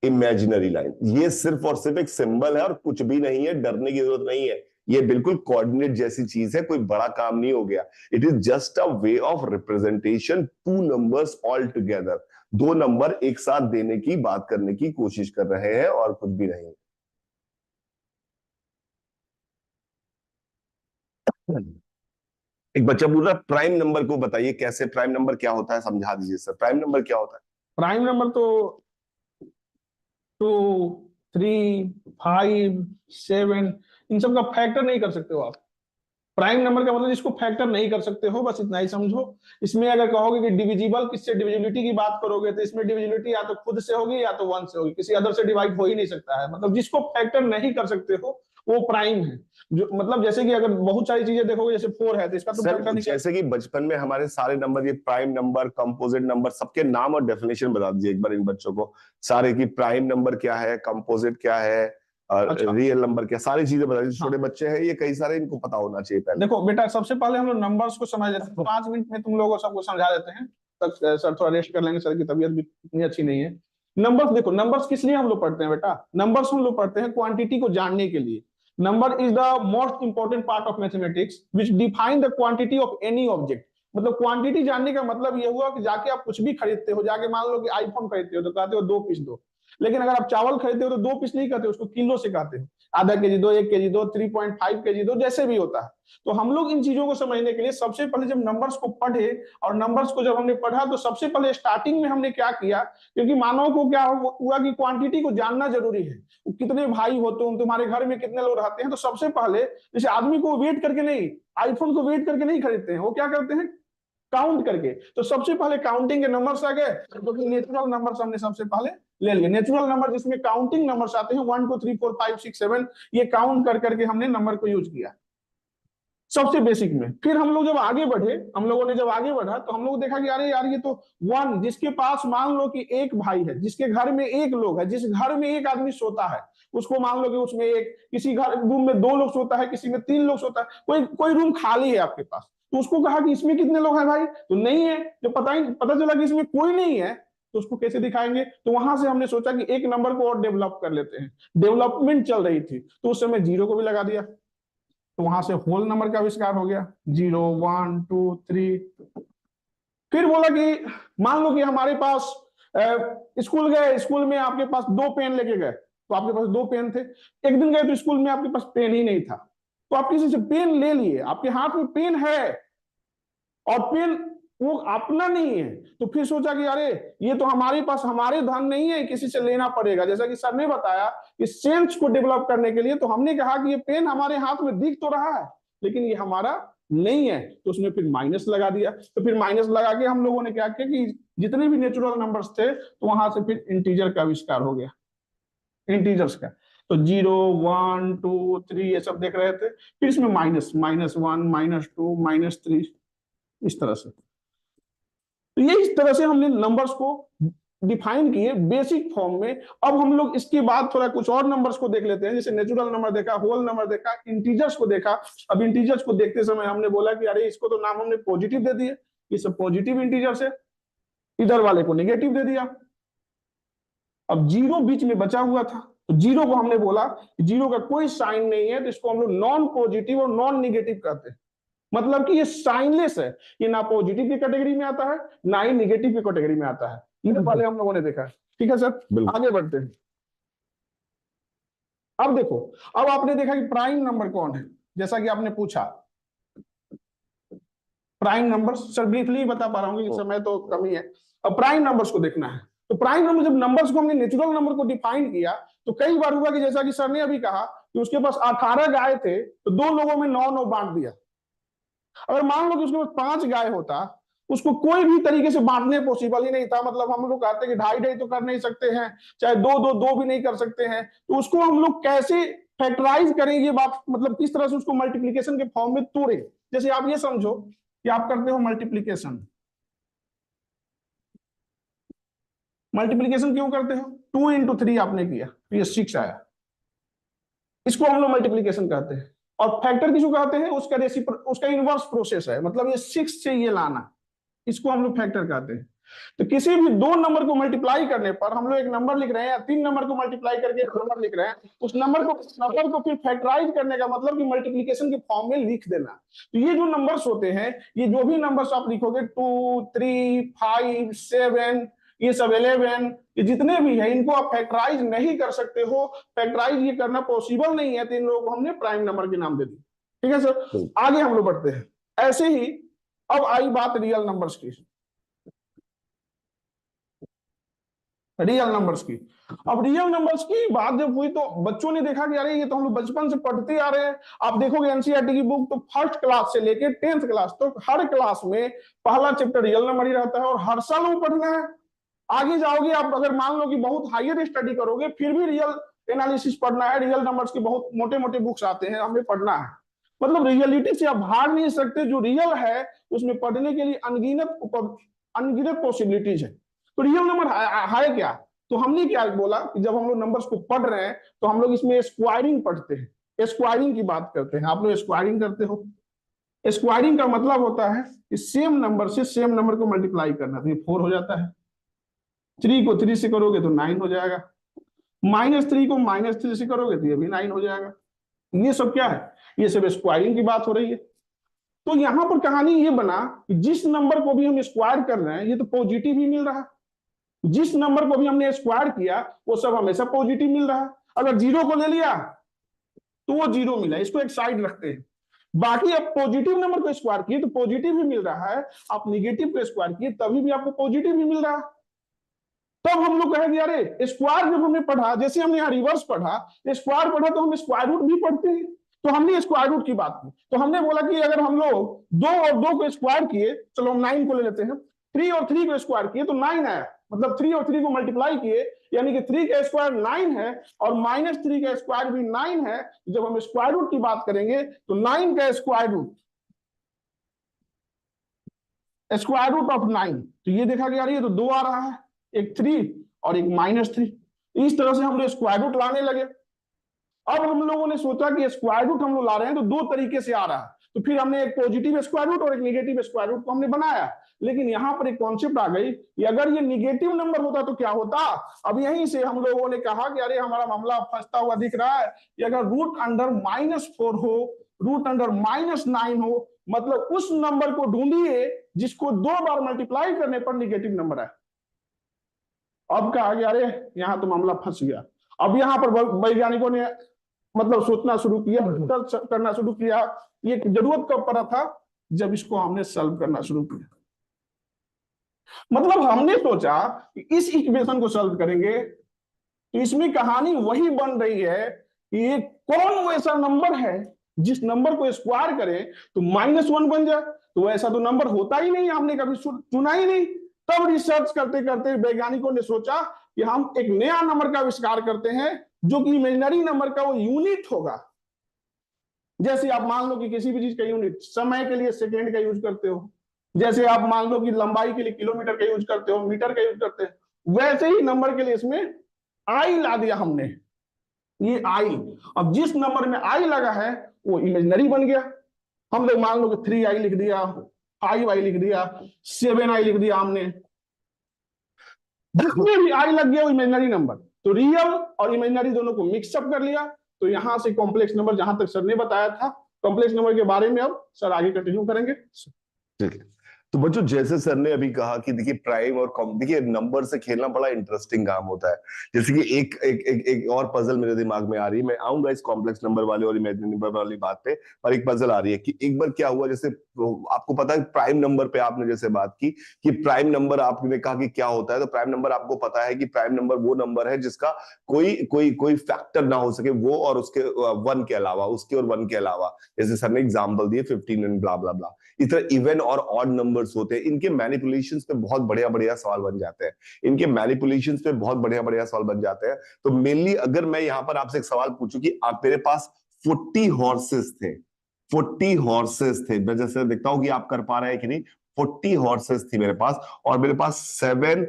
imaginary line. ये सिर्फ और सिर्फ एक सिंबल है और कुछ भी नहीं है, डरने की जरूरत नहीं है। ये बिल्कुल कोऑर्डिनेट जैसी चीज है, कोई बड़ा काम नहीं हो गया। It is just a way of representation, 2 numbers all together, 2 number एक साथ देने की बात करने की कोशिश कर रहे हैं और कुछ भी नहीं। एक बच्चा पूछ रहा प्राइम नंबर को बताइए कैसे, प्राइम नंबर क्या होता है, समझा दीजिए सर, प्राइम नंबर क्या होता है? प्राइम नंबर तो 2 3 5 7 इन सब का फैक्टर नहीं कर सकते हो आप। प्राइम नंबर का मतलब इसको फैक्टर नहीं कर सकते हो, बस इतना ही समझो। इसमें अगर कहोगे कि डिविजिबल, किससे डिविजिबिलिटी की बात करोगे तो इसमें डिविजिबिलिटी या तो खुद से होगी या तो 1 से होगी, किसी अदर से डिवाइड हो ही नहीं सकता है। मतलब जिसको फैक्टर नहीं कर सकते हो वो प्राइम है। जो मतलब जैसे कि अगर बहुत सारी चीजें देखोगे, जैसे 4 है तो इसका तो फैक्टर नहीं। जैसे कि बचपन में हमारे सारे नंबर, ये प्राइम नंबर, कंपोजिट नंबर, सबके नाम और डेफिनेशन बता दीजिए एक बार इन बच्चों को सारे की। प्राइम नंबर क्या है, कंपोजिट क्या है, रियल नंबर क्या, सारी चीजें बता दीजिए। छोटे बच्चे हैं ये, कई सारे, इनको पता होना चाहिए पहले। देखो बेटा, सबसे पहले हम लोग नंबर्स को समझ लेते हैं। 5 मिनट में तुम लोगों को सबको समझा देते हैं, तक सर थोड़ा रेस्ट कर लेंगे, सर की तबीयत भी इतनी अच्छी नहीं है। नंबर्स देखो, नंबर्स किस लिए हम लोग पढ़ते हैं बेटा? नंबर्स हम लोग पढ़ते हैं क्वांटिटी को जानने के लिए। Number is the most important part of mathematics which define the quantity of any object. मतलब क्वांटिटी जानने का मतलब ये हुआ कि जाके आप कुछ भी खरीदते हो, जाके मान लो कि आईफोन खरीदते हो तो कहते हो 2 पीस दो, लेकिन अगर आप चावल खरीदते हो तो 2 पीस नहीं कहते, उसको किलो से कहते हो। आधा केजी दो, 1 केजी दो, 3.5 केजी दो, जैसे भी होता है। तो हम लोग इन चीजों को समझने के लिए सबसे पहले जब नंबर्स को पढ़े, और नंबर्स को जब हमने पढ़ा तो सबसे पहले स्टार्टिंग में हमने क्या किया, क्योंकि मानव को क्या हुआ कि क्वांटिटी को जानना जरूरी है। कितने भाई हो तुम, तुम्हारे घर में कितने लोग रहते हैं, तो सबसे पहले जैसे आदमी को वेट करके नहीं, आईफोन को वेट करके नहीं खरीदते हैं, वो क्या करते हैं, काउंट करके। तो सबसे पहले काउंटिंग के नंबर्स आ गए, क्योंकि नेचुरल नंबर्स हमने सबसे पहले ले लिए। नेचुरल नंबर जिसमें काउंटिंग नंबर्स आते हैं 1 2 3 4 5 6 7, ये काउंट कर करके हमने नंबर को यूज किया सबसे बेसिक में। फिर हम लोग जब आगे बढ़े, हम लोगों ने जब आगे बढ़ा तो हम लोग देखा कि अरे यार ये तो 1, जिसके पास मान लो कि एक भाई है, जिसके घर में एक लोग है, जिस घर में एक आदमी सोता है, उसको मान लो कि उसमें एक, किसी घर रूम में 2 लोग सोता है, किसी में 3 लोग सोता है, कोई कोई रूम खाली है आपके पास, तो उसको कहा कि इसमें कितने लोग हैं भाई, तो नहीं है। जब पता चला कि इसमें कोई नहीं है तो उसको कैसे दिखाएंगे, तो वहां से हमने सोचा कि एक नंबर को और डेवलप कर लेते हैं। डेवलपमेंट चल रही थी तो उस समय 0 को भी लगा दिया, तो वहां से होल नंबर का आविष्कार हो गया, 0 1 2 3। फिर बोला कि मान लो कि हमारे पास स्कूल गए, स्कूल में आपके पास 2 पेन लेके गए, तो आपके पास 2 पेन थे। एक दिन गए तो स्कूल में आपके पास पेन ही नहीं था, तो आप किसी से पेन ले लिए, आपके हाथ में पेन है, और पेन वो अपना नहीं है। तो फिर सोचा कि अरे ये तो हमारे पास हमारे धन नहीं है, किसी से लेना पड़ेगा। जैसा कि सर ने बताया कि सेंस को डेवलप करने के लिए तो हमने कहा कि ये पेन हमारे हाथ में दिख तो रहा है लेकिन ये हमारा नहीं है, तो उसमें फिर माइनस लगा दिया। तो फिर माइनस लगा के हम लोगों ने क्या किया कि जितने भी नेचुरल नंबर्स थे तो वहां से फिर इंटीजर का आविष्कार हो गया, इंटीजर्स का। तो 0 1 2 3 ये सब देख रहे थे, फिर इसमें माइनस, -1 -2 -3 इस तरह से। तो ये इस तरह से हमने नंबर्स को डिफाइन किए बेसिक फॉर्म में। अब हम लोग इसके बाद थोड़ा कुछ और नंबर्स को देख लेते हैं, जैसे नेचुरल नंबर देखा, होल नंबर देखा, इंटीजर्स को देखा। अब इंटीजर्स को देखते समय हमने बोला कि अरे इसको तो नाम हमने पॉजिटिव दे दिए, ये सब पॉजिटिव इंटीजर्स है, इधर वाले को नेगेटिव दे दिया। अब जीरो बीच में बचा हुआ था, तो जीरो को हमने बोला जीरो का कोई साइन नहीं है, तो इसको हम लोग नॉन पॉजिटिव और नॉन नेगेटिव कहते हैं। मतलब कि ये साइनलेस है, ये ना पॉजिटिव की कैटेगरी में आता है ना ही नेगेटिव की कैटेगरी में आता है। ये पहले हम लोगों ने देखा है। ठीक है सर, आगे बढ़ते हैं। अब देखो, अब आपने देखा कि प्राइम नंबर कौन है, जैसा कि आपने पूछा प्राइम नंबर। सर ब्रीफली बता पा रहा हूँ कि समय तो कमी है। अब प्राइम नंबर्स को देखना है, तो प्राइम नंबर, जब नंबर्स को हमने नेचुरल नंबर को डिफाइन किया तो कई बार हुआ कि जैसा कि सर ने अभी कहा कि उसके पास 18 गाय थे तो 2 लोगों में 9-9 बांट दिया। अगर मान लो कि उसके पास 5 गाय होता, उसको कोई भी तरीके से बांटने पॉसिबल ही नहीं था। मतलब हम लोग कहते हैं कि 2.5-2.5 तो कर नहीं सकते हैं, चाहे 2-2-2 भी नहीं कर सकते हैं, तो उसको हम लोग कैसे फैक्टराइज करें, ये बात मतलब किस तरह से उसको मल्टीप्लीकेशन के फॉर्म में तोड़े। जैसे आप ये समझो कि आप करते हो मल्टीप्लीकेशन। मल्टीप्लीकेशन क्यों करते हो? 2 × 3 आपने किया तो ये 6 आया, इसको हम लोग मल्टीप्लीकेशन कहते हैं। और फैक्टर किसको कहते हैं? उसका इनवर्स प्रोसेस है, मतलब ये 6 से ये लाना, इसको हम लोग फैक्टर कहते हैं। तो किसी भी 2 नंबर को मल्टीप्लाई करने पर हम लोग एक नंबर लिख रहे हैं या 3 नंबर को मल्टीप्लाई करके एक नंबर लिख रहे हैं, उस नंबर को फिर फैक्टराइज करने का मतलब कि मल्टीप्लीकेशन के फॉर्म में लिख देना। तो ये जो नंबर्स होते हैं, ये जो भी नंबर्स आप लिखोगे 2 3 5 7 ये सब 11, ये जितने भी है, इनको आप फैक्टराइज नहीं कर सकते हो। फैक्टराइज ये करना पॉसिबल नहीं है, तो इन लोगों को हमने प्राइम नंबर के नाम दे दी। ठीक है सर, आगे हम लोग बढ़ते हैं। ऐसे ही अब आई बात रियल नंबर्स की, रियल नंबर्स की। अब रियल नंबर्स की बात जब हुई तो बच्चों ने देखा कि अरे ये तो हम लोग बचपन से पढ़ते आ रहे हैं। आप देखोगे एनसीईआरटी की बुक तो फर्स्ट क्लास से लेके 10th क्लास तक तो हर क्लास में पहला चैप्टर रियल नंबर ही रहता है और हर साल वो पढ़ना है। आगे जाओगे आप, अगर मान लो कि बहुत हायर स्टडी करोगे फिर भी रियल एनालिसिस पढ़ना है, रियल नंबर्स के बहुत मोटे मोटे बुक्स आते हैं, हमें पढ़ना है। मतलब रियलिटी से आप भाग नहीं सकते, जो रियल है उसमें पढ़ने के लिए अनगिनत पॉसिबिलिटीज है। तो रियल नंबर है क्या? तो हमने क्या बोला कि जब हम लोग नंबर्स को पढ़ रहे हैं तो हम लोग इसमें स्क्वायरिंग पढ़ते हैं, स्क्वायरिंग की बात करते हैं। आप लोग स्क्वायरिंग करते हो। स्क्वायरिंग का मतलब होता है कि सेम नंबर से सेम नंबर को मल्टीप्लाई करना, तो ये 4 हो जाता है। 3 को 3 से करोगे तो 9 हो जाएगा, -3 को -3 से करोगे तो ये भी 9 हो जाएगा। ये सब क्या है? ये सब स्क्वायरिंग की बात हो रही है। तो यहां पर कहानी ये बना कि जिस नंबर को भी हम स्क्वायर कर रहे हैं ये तो पॉजिटिव ही मिल रहा है, जिस नंबर को भी हमने स्क्वायर किया वो सब हमेशा पॉजिटिव मिल रहा है। अगर 0 को ले लिया तो वो 0 मिला, इसको एक साइड रखते हैं। बाकी अब पॉजिटिव नंबर को स्क्वायर किए तो पॉजिटिव ही मिल रहा है, आप निगेटिव को स्क्वायर किए तभी भी आपको पॉजिटिव ही मिल रहा है। तब हम लोग कहेंगे अरे स्क्वायर जब हमने पढ़ा, जैसे हमने यहाँ रिवर्स पढ़ा, स्क्वायर पढ़ा तो हम स्क्वायर रूट भी पढ़ते हैं, तो हमने स्क्वायर रूट की बात की। तो हमने बोला कि अगर हम लोग 2 और 2 को स्क्वायर किए, चलो हम 9 को ले लेते हैं, 3 और 3 को स्क्वायर किए तो 9 आया, मतलब 3 और 3 को मल्टीप्लाई किए यानी कि 3 का स्क्वायर 9 है और -3 का स्क्वायर भी 9 है। जब हम स्क्वायर रूट की बात करेंगे तो 9 का स्क्वायर रूट ऑफ 9, तो ये देखा गया ये तो 2 आ रहा है, एक 3 और एक -3। इस तरह से हम लोग स्क्वायर रूट लाने लगे। अब हम लोगों ने सोचा कि स्क्वायर रूट हम लोग ला रहे हैं तो 2 तरीके से आ रहा है, तो फिर हमने एक पॉजिटिव स्क्वायर रूट और एक नेगेटिव स्क्वायर रूट को हमने बनाया। लेकिन यहां पर एक कॉन्सेप्ट आ गई कि अगर ये नेगेटिव नंबर होता तो क्या होता। अब यहीं से हम लोगों ने कहा कि अरे हमारा मामला फंसता हुआ दिख रहा है कि अगर रूट अंडर -4 हो, रूट अंडर -9 हो, मतलब उस नंबर को ढूंढिए जिसको 2 बार मल्टीप्लाई करने पर नेगेटिव नंबर है। अब कहा गया अरे यहां तो मामला फंस गया। अब यहां पर वैज्ञानिकों ने मतलब सोचना शुरू किया, करना शुरू किया। ये जरूरत कब पड़ा था? जब इसको हमने सॉल्व करना शुरू किया। मतलब हमने सोचा कि इस इक्वेशन को सॉल्व करेंगे तो इसमें कहानी वही बन रही है कि ये कौन वैसा नंबर है जिस नंबर को स्क्वायर करें तो -1 बन जाए। तो ऐसा तो नंबर होता ही नहीं, हमने कभी सुना ही नहीं। तब रिसर्च करते करते वैज्ञानिकों ने सोचा कि हम एक नया नंबर का आविष्कार करते हैं जो कि इमेजिनरी नंबर का वो यूनिट होगा। जैसे आप मान लो कि किसी भी चीज का यूनिट, समय के लिए सेकेंड का यूज करते हो, जैसे आप मान लो कि लंबाई के लिए किलोमीटर का यूज करते हो, मीटर का यूज करते हो, वैसे ही नंबर के लिए इसमें आई ला दिया हमने, ये आई। अब जिस नंबर में आई लगा है वो इमेजिनरी बन गया। हम लोग मान लो कि 3i लिख दिया, 5i लिख दिया, 7i लिख दिया हमने, जिसमें भी आई लग गया वो इमेजिनरी नंबर। तो रियल और इमेजिनरी दोनों को मिक्सअप कर लिया। तो यहां से कॉम्प्लेक्स नंबर, जहां तक सर ने बताया था, कॉम्प्लेक्स नंबर के बारे में अब सर आगे कंटिन्यू करेंगे। ठीक है। तो बच्चों जैसे सर ने अभी कहा कि देखिए प्राइम और देखिए नंबर से खेलना बड़ा इंटरेस्टिंग काम होता है। जैसे कि एक और पजल मेरे दिमाग में आ रही है, मैं आऊंगा इस कॉम्प्लेक्स नंबर वाले और इमेजिनरी नंबर वाली बात पे, पर एक पजल आ रही है कि एक बार क्या हुआ, जैसे आपको पता है प्राइम नंबर पे आपने जैसे बात की कि प्राइम नंबर आपने कहा कि क्या होता है, तो प्राइम नंबर आपको पता है कि प्राइम नंबर वो नंबर है जिसका कोई कोई कोई फैक्टर ना हो सके, वो और उसके वन के अलावा, उसके और वन के अलावा। जैसे सर ने एग्जाम्पल दिए 15 एंड ब्ला ब्ला ब्ला। इस तरह इवन और ऑड नंबर्स होते हैं, इनके मैनिपुलेशंस पे बहुत बढ़िया बढ़िया सवाल बन जाते हैं, इनके मैनिपुलेशंस पे बहुत बढ़िया बढ़िया सवाल बन जाते हैं। तो मेनली अगर मैं यहां पर आपसे एक सवाल पूछूं कि आप, मेरे पास 40 हॉर्सेस थे, 40 हॉर्सेस थे, मैं जैसे देखता हूं कि आप कर पा रहे हैं कि नहीं, 40 हॉर्सेस थी मेरे पास, और मेरे पास 7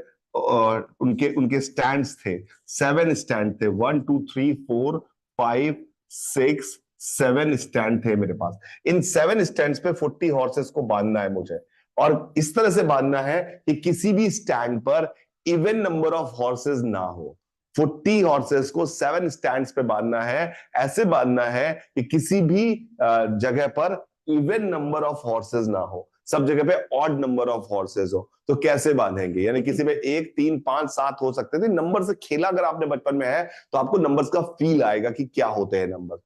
उनके उनके स्टैंड्स थे, 7 स्टैंड थे, 1 2 3 4 5 6 7 स्टैंड थे मेरे पास। इन 7 स्टैंड पे 40 हॉर्सेस को बांधना है मुझे, और इस तरह से बांधना है कि किसी भी स्टैंड पर इवन नंबर ऑफ हॉर्सेस ना हो। 40 हॉर्सेस को 7 स्टैंड पे बांधना है, ऐसे बांधना है कि किसी भी जगह पर इवन नंबर ऑफ हॉर्सेस ना हो, सब जगह पे ऑड नंबर ऑफ हॉर्सेस हो। तो कैसे बांधेंगे, यानी किसी में 1 3 5 7 हो सकते थे। नंबर से खेला अगर आपने बचपन में है तो आपको नंबर्स का फील आएगा कि क्या होते हैं नंबर।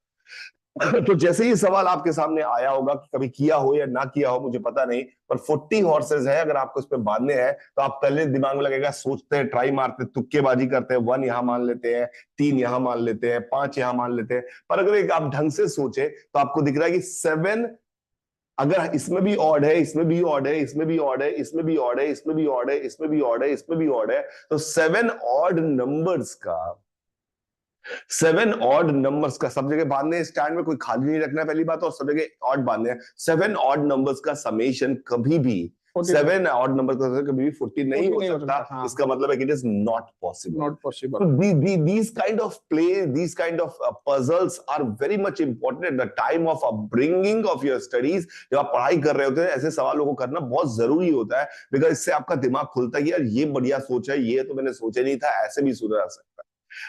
तो जैसे ही सवाल आपके सामने आया होगा, कि कभी किया हो या ना किया हो मुझे पता नहीं, पर 40 हॉर्सेस है, अगर आपको इस पे बांधने हैं तो आप पहले दिमाग में लगेगा, सोचते हैं, ट्राई मारते, तुक्केबाजी करते हैं, 1 यहां मान लेते हैं, 3 यहां मान लेते हैं, 5 यहां मान लेते हैं। पर अगर एक आप ढंग से सोचे तो आपको दिख रहा है कि 7, अगर इसमें भी ऑड है, इसमें भी ऑड है, इसमें भी ऑड है, इसमें भी ऑड है, इसमें भी ऑड है, इसमें भी ऑड है, इसमें भी ऑड है, तो 7 ऑड नंबर्स का, 7 ऑड नंबर्स का सब जगह बांधने, स्टैंड में कोई खाली नहीं रखना है पहली बात, और सब जगह ऑड बांधने हैं। 7 ऑड नंबर्स का समेशन कभी भी, 7 ऑड नंबर का कभी भी 40 नहीं हो सकता। हाँ, इसका मतलब है कि it is not possible. Not possible. So these kind of play, these kind of puzzles are very much important at the time of upbringing of your studies। जब आप पढ़ाई कर रहे होते हैं ऐसे सवालों को करना बहुत जरूरी होता है, बिकॉज इससे आपका दिमाग खुलता है कि यार ये बढ़िया सोच है, ये तो मैंने सोचा नहीं था, ऐसे भी सोचा जा सकता है,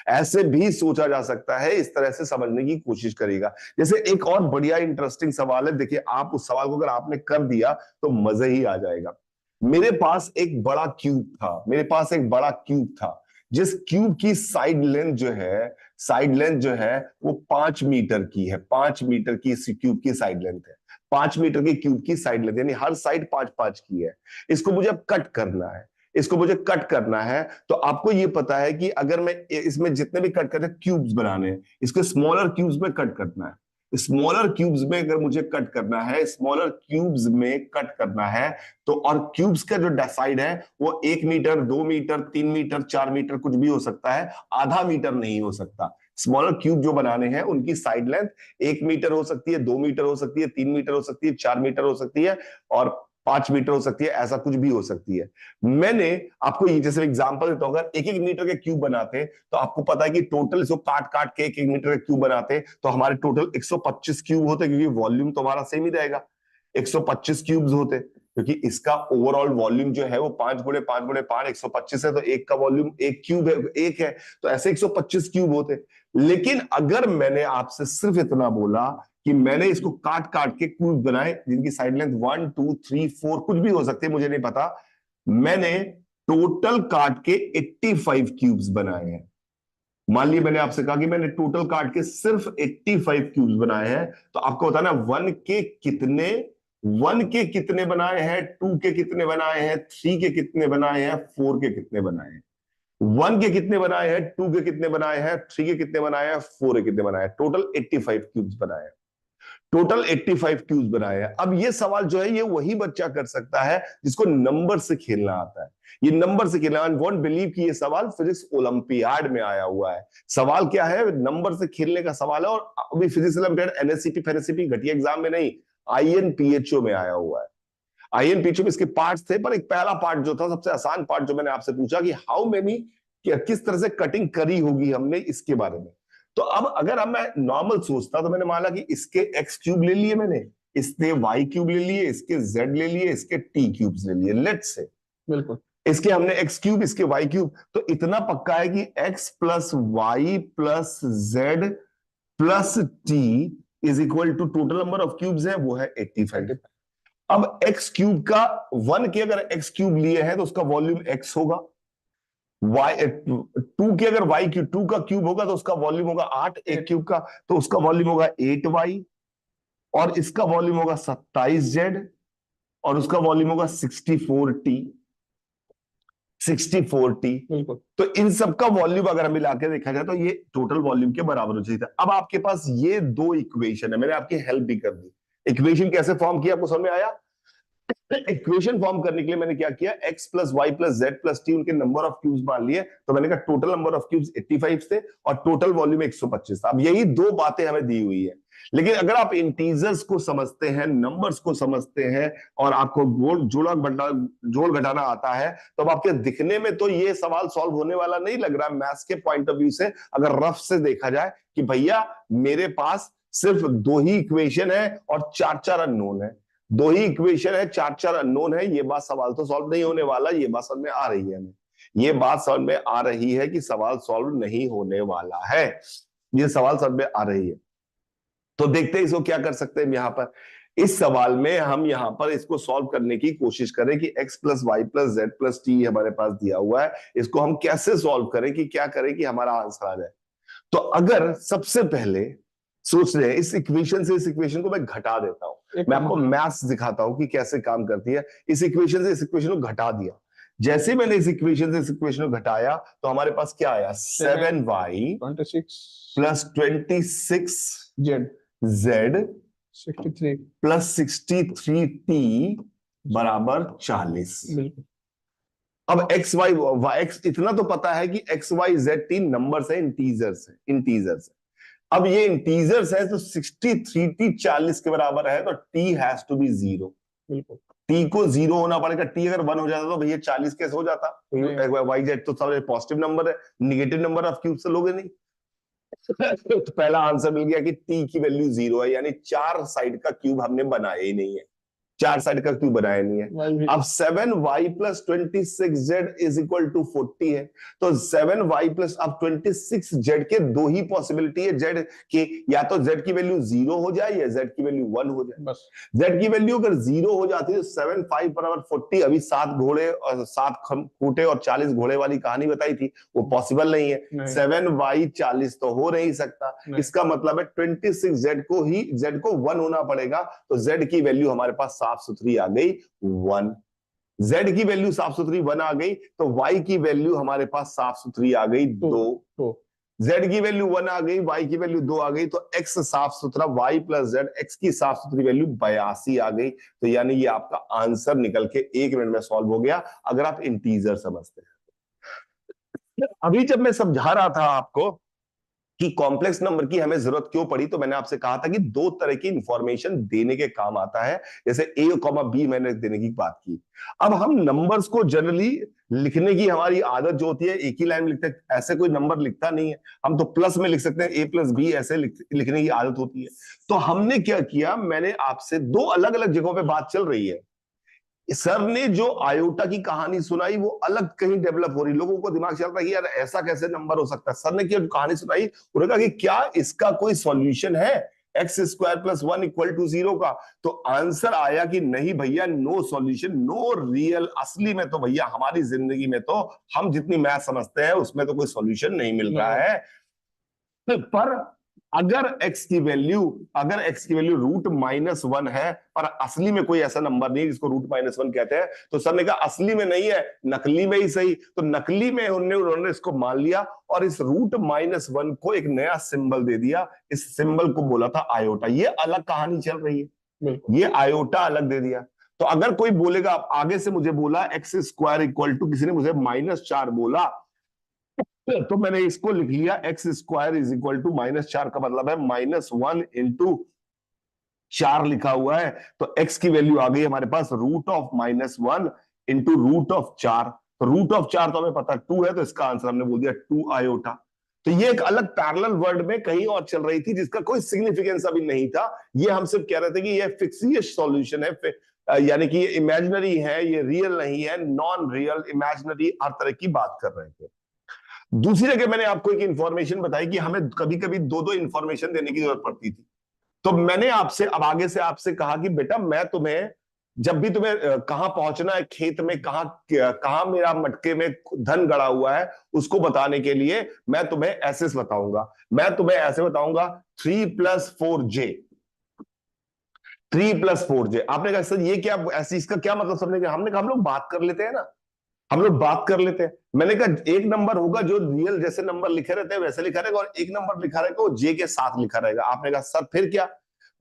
ऐसे भी सोचा जा सकता है, इस तरह से समझने की कोशिश करेगा। जैसे एक और बढ़िया इंटरेस्टिंग सवाल है, देखिए आप उस सवाल को अगर आपने कर दिया तो मजे ही आ जाएगा। मेरे पास एक बड़ा क्यूब था, मेरे पास एक बड़ा क्यूब था, जिस क्यूब की साइड लेंथ जो है, साइड लेंथ जो है वो 5 मीटर की है, 5 मीटर की इस क्यूब की साइड लेंथ है, 5 मीटर की क्यूब की साइड लेंथ, यानी हर साइड 5-5 की है। इसको मुझे अब कट करना है, इसको मुझे कट करना है। तो आपको ये पता है कि अगर मैं इसमें जितने भी कट करते क्यूब्स बनाने हैं, इसको स्मॉलर क्यूब्स में कट करना है, स्मॉलर क्यूब्स में अगर मुझे कट करना है, स्मॉलर क्यूब्स में कट करना है, तो और क्यूब्स का जो साइड है वो 1 मीटर, 2 मीटर, 3 मीटर, 4 मीटर कुछ भी हो सकता है, आधा मीटर नहीं हो सकता। स्मॉलर क्यूब जो बनाने हैं उनकी साइड लेंथ 1 मीटर हो सकती है, 2 मीटर हो सकती है, 3 मीटर हो सकती है, 4 मीटर हो सकती है, और 5 मीटर हो सकती है, ऐसा कुछ भी हो सकती है। मैंने आपको ये जैसे एग्जांपल देता हूं, अगर 1-1 मीटर के क्यूब बनाते तो आपको पता है कि टोटल इसको काट काट के 1-1 मीटर के क्यूब बनाते तो हमारे टोटल 125 क्यूब होते, क्योंकि वॉल्यूम तो हमारा सेम ही रहेगा, 125 क्यूब्स होते, क्योंकि इसका ओवरऑल वॉल्यूम जो है वो 5 गुणे 5 गुणे 5 125 है, तो एक का वॉल्यूम एक क्यूब है, एक है, तो ऐसे 125 क्यूब होते। लेकिन अगर मैंने आपसे सिर्फ इतना बोला कि मैंने इसको काट काट के क्यूब बनाए जिनकी साइड लेंथ 1 2 3 4 कुछ भी हो सकती है, मुझे नहीं पता, मैंने टोटल काट के 85 क्यूब्स बनाए हैं। मान लीजिए मैंने आपसे कहा कि मैंने टोटल काट के सिर्फ 85 क्यूब्स बनाए हैं, तो आपको बताना 1 के कितने 1 के कितने बनाए हैं, 2 के कितने बनाए हैं, 3 के कितने बनाए हैं, 4 के कितने बनाए हैं। 1 के कितने बनाए हैं, 2 के कितने बनाए हैं, 3 के कितने बनाए हैं, 4 के कितने बनाए हैं। टोटल 85 क्यूब्स बनाए हैं। टोटल 85 क्यूब्स बनाए हैं। अब ये सवाल जो है ये वही बच्चा कर सकता है जिसको नंबर से खेलना आता है। ये नंबर से खेलना, आई वोंट बिलीव कि ये सवाल फिजिक्स ओलंपियाड में आया हुआ है। सवाल क्या है, नंबर से खेलने का सवाल है। और अभी फिजिक्स ओलंपियाड एनएससीपी फेनएससीपी घटिया एग्जाम में नहीं, आईएनपीएचओ में आया हुआ है। आईएनपीएचओ में इसके पार्ट्स थे, पर एक पहला पार्ट जो था, सबसे आसान पार्ट, जो मैंने आपसे पूछा कि हाउ मेनी, किस तरह से कटिंग करी होगी हमने, इसके बारे में। तो अब अगर अब मैं नॉर्मल सोचता तो मैंने माना कि इसके एक्स क्यूब ले लिए मैंने, इसके वाई क्यूब ले लिए, इसके जेड ले लिए, इसके टी क्यूब्स ले लिए, लेट्स से। बिल्कुल। इसके हमने एक्स क्यूब, इसके वाई क्यूब, तो इतना पक्का है कि X plus Y plus Z plus T is equal to total number of cubes है, वो है 85। अब एक्स क्यूब का 1 के अगर एक्स क्यूब लिए हैं तो उसका वॉल्यूम एक्स होगा। वाई 2 के अगर वाई क्यूब 2 का क्यूब होगा तो उसका वॉल्यूम होगा 8, एक क्यूब का, तो उसका वॉल्यूम होगा 8y, और इसका वॉल्यूम होगा 27z, और उसका वॉल्यूम होगा 64t। 64t। बिल्कुल। तो इन सब का वॉल्यूम अगर हम मिला के देखा जाए तो ये टोटल वॉल्यूम के बराबर हो जाता है। अब आपके पास ये दो इक्वेशन है, मैंने आपकी हेल्प भी कर दी। इक्वेशन कैसे फॉर्म किया, आपको समझ में आया? इक्वेशन फॉर्म करने के लिए मैंने क्या किया, x plus Y plus Z plus T, उनके नंबर ऑफ क्यूब्स मान लिए। तो मैंने कहा टोटल नंबर ऑफ क्यूब्स 85 थे और टोटल वॉल्यूम 125 था। अब यही दो बातें हमें दी हुई है। लेकिन अगर आप इंटीजर्स को समझते हैं, नंबर्स को समझते हैं, और आपको जोड़ घटाना आता है, तो अब आपके दिखने में तो ये सवाल सॉल्व होने वाला नहीं लग रहा मैथ्स के पॉइंट ऑफ व्यू से। अगर रफ से देखा जाए कि भैया मेरे पास सिर्फ दो ही इक्वेशन है और चार चार अननोन है, दो ही इक्वेशन है, चार चार अननोन है, ये बात सवाल तो सॉल्व नहीं होने वाला। ये बात समझ में आ रही है हमें, ये बात समझ में आ रही है कि सवाल सॉल्व नहीं होने वाला है, ये सवाल समझ में आ रही है। तो देखते हैं इसको क्या कर सकते हैं। यहां पर इस सवाल में हम यहां पर इसको सॉल्व करने की कोशिश करें कि x plus Y plus Z plus T हमारे पास दिया हुआ है, इसको हम कैसे सॉल्व करें, कि क्या करें कि हमारा आंसर आ जाए। तो अगर सबसे पहले सोच रहे हैं इस इक्वेशन से, इस इक्वेशन को मैं घटा देता हूं, मैं आपको मैथ्स दिखाता हूं कि कैसे काम करती है। इस इक्वेशन से इस इक्वेशन को घटा दिया, जैसे मैंने इस इक्वेशन से इस इक्वेशन को घटाया तो हमारे पास क्या आया, 7y 26 plus 26 Z Z 63 plus 63t बराबर 40। बिल्कुल। अब एक्स वाई एक्स इतना तो पता है कि X Y Z T numbers है, इंटीजर्स है, इंटीजर्स है। अब ये इंटीजर्स है तो 63t 40 के बराबर है, तो t हैज टू बी 0। बिल्कुल। t को 0 होना पड़ेगा। t अगर 1 हो जाता तो भैया 40 कैसे हो जाता? वाई जेड तो सब पॉजिटिव नंबर है, निगेटिव नंबर ऑफ क्यूब से लोगे नहीं। तो पहला आंसर मिल गया कि t की वैल्यू 0 है, यानी चार साइड का क्यूब हमने बनाया ही नहीं है, चार साइड का क्यूब बनाया नहीं है। अब 7y plus 26z is equal to 40 है, तो 7y प्लस, अब 26z के दो ही पॉसिबिलिटी है z के, या तो z की वैल्यू 0 हो जाए या z की वैल्यू 1 हो जाए। बस z की वैल्यू अगर 0 हो जाती है तो 7 5 बराबर 40, अभी 7 घोड़े और 7 खूंटे और 40 घोड़े वाली कहानी बताई थी, वो पॉसिबल नहीं है। 7y 40 तो हो नहीं सकता, इसका मतलब है 26z को ही, z को 1 होना पड़ेगा, तो z की वैल्यू हमारे पास साफ सुथरी आ गई 1। z की वैल्यू साफ सुथरी 1 आ गई, तो y की वैल्यू हमारे पास साफ सुथरी आ गई 2। z की वैल्यू 1 आ गई, y की वैल्यू 2 आ गई, तो x साफ सुथरा, y प्लस z, x की साफ सुथरी वैल्यू 82 आ गई। तो यानी ये आपका आंसर निकल के 1 मिनट में सॉल्व हो गया, अगर आप इंटीजर समझते हैं। अभी जब मैं समझा रहा था आपको कि कॉम्प्लेक्स नंबर की हमें जरूरत क्यों पड़ी, तो मैंने आपसे कहा था कि दो तरह की इंफॉर्मेशन देने के काम आता है, जैसे ए कॉमा बी मैंने देने की बात की। अब हम नंबर्स को जनरली लिखने की हमारी आदत जो होती है, एक ही लाइन में लिखते हैं, ऐसे कोई नंबर लिखता नहीं है, हम तो प्लस में लिख सकते हैं, ए प्लस बी, ऐसे लिखने की आदत होती है। तो हमने क्या किया, मैंने आपसे दो अलग अलग जगहों पर बात चल रही है, सर ने जो आयोटा की कहानी सुनाई वो अलग कहीं डेवलप हो रही, लोगों को दिमाग चल रहा है कि यार ऐसा कैसे नंबर हो सकता है। सर ने जो कहानी सुनाई, उन्होंने कहा कि क्या इसका कोई सॉल्यूशन है X square plus 1 equal to 0 का? तो आंसर आया कि नहीं भैया, नो सॉल्यूशन, नो रियल। असली में तो भैया हमारी जिंदगी में तो हम जितनी मैथ समझते हैं उसमें तो कोई सॉल्यूशन नहीं मिल रहा है। पर अगर x की वैल्यू √-1 है, पर असली में कोई ऐसा नंबर नहीं जिसको √-1 कहते हैं, तो सर ने कहा असली में नहीं है, नकली में ही सही। तो नकली में उन्होंने इसको मान लिया और इस √-1 को एक नया सिंबल दे दिया। इस सिंबल को बोला था आयोटा। ये अलग कहानी चल रही है, ये आयोटा अलग दे दिया। तो अगर कोई बोलेगा, आगे से मुझे बोला x² किसी ने मुझे -4 बोला, तो मैंने इसको लिख लिया x² -4 का मतलब है -1 इंटू 4 लिखा हुआ है। तो x की वैल्यू आ गई हमारे पास √-1 इंटू √4। तो √4 तो हमें पता 2 है, तो इसका आंसर हमने बोल दिया 2 आयोटा। तो ये एक अलग पैरेलल वर्ड में कहीं और चल रही थी जिसका कोई सिग्निफिकेंस अभी नहीं था। ये हम सिर्फ कह रहे थे कि ये फिक्सियस सॉल्यूशन है, यानी कि ये इमेजिनरी है, ये रियल नहीं है, नॉन रियल इमेजिनरी हर तरह की बात कर रहे थे। दूसरी जगह मैंने आपको एक इंफॉर्मेशन बताई कि हमें कभी कभी दो इंफॉर्मेशन देने की जरूरत पड़ती थी। तो मैंने आपसे अब आगे से आपसे कहा कि बेटा मैं तुम्हें जब भी तुम्हें कहां पहुंचना है, खेत में कहां मेरा मटके में धन गड़ा हुआ है, उसको बताने के लिए मैं तुम्हें ऐसे बताऊंगा। मैं तुम्हें ऐसे बताऊंगा 3+4J। 3+4J। आपने कहा सर ये क्या, ऐसी इसका क्या मतलब समझे? हमने कहा हम लोग बात कर लेते हैं ना, हम लोग बात कर लेते हैं। मैंने कहा एक नंबर होगा जो रियल जैसे नंबर लिखे रहते हैं वैसे लिखा रहेगा, और एक नंबर लिखा रहेगा वो जे के साथ लिखा रहेगा। आपने कहा सर फिर क्या?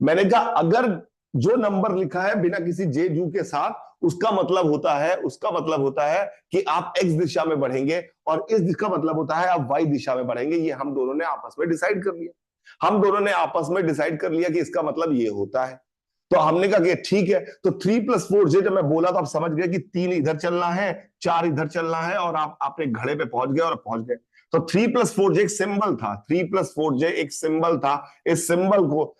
मैंने कहा अगर जो नंबर लिखा है बिना किसी जे जू के साथ, उसका मतलब होता है कि आप एक्स दिशा में बढ़ेंगे, और इस दिशा का मतलब होता है आप वाई दिशा में बढ़ेंगे। ये हम दोनों ने आपस में डिसाइड कर लिया। हम दोनों ने आपस में डिसाइड कर लिया कि इसका मतलब ये होता है। तो हमने कहा कि ठीक है। तो 3+4J जब मैं बोला तो आप समझ गए कि 3 इधर चलना है, 4 इधर चलना है, और आप अपने घड़े पे पहुंच गए और पहुंच गए। तो 3+4J एक सिंबल था, 3+4J एक सिंबल था। इस सिंबल को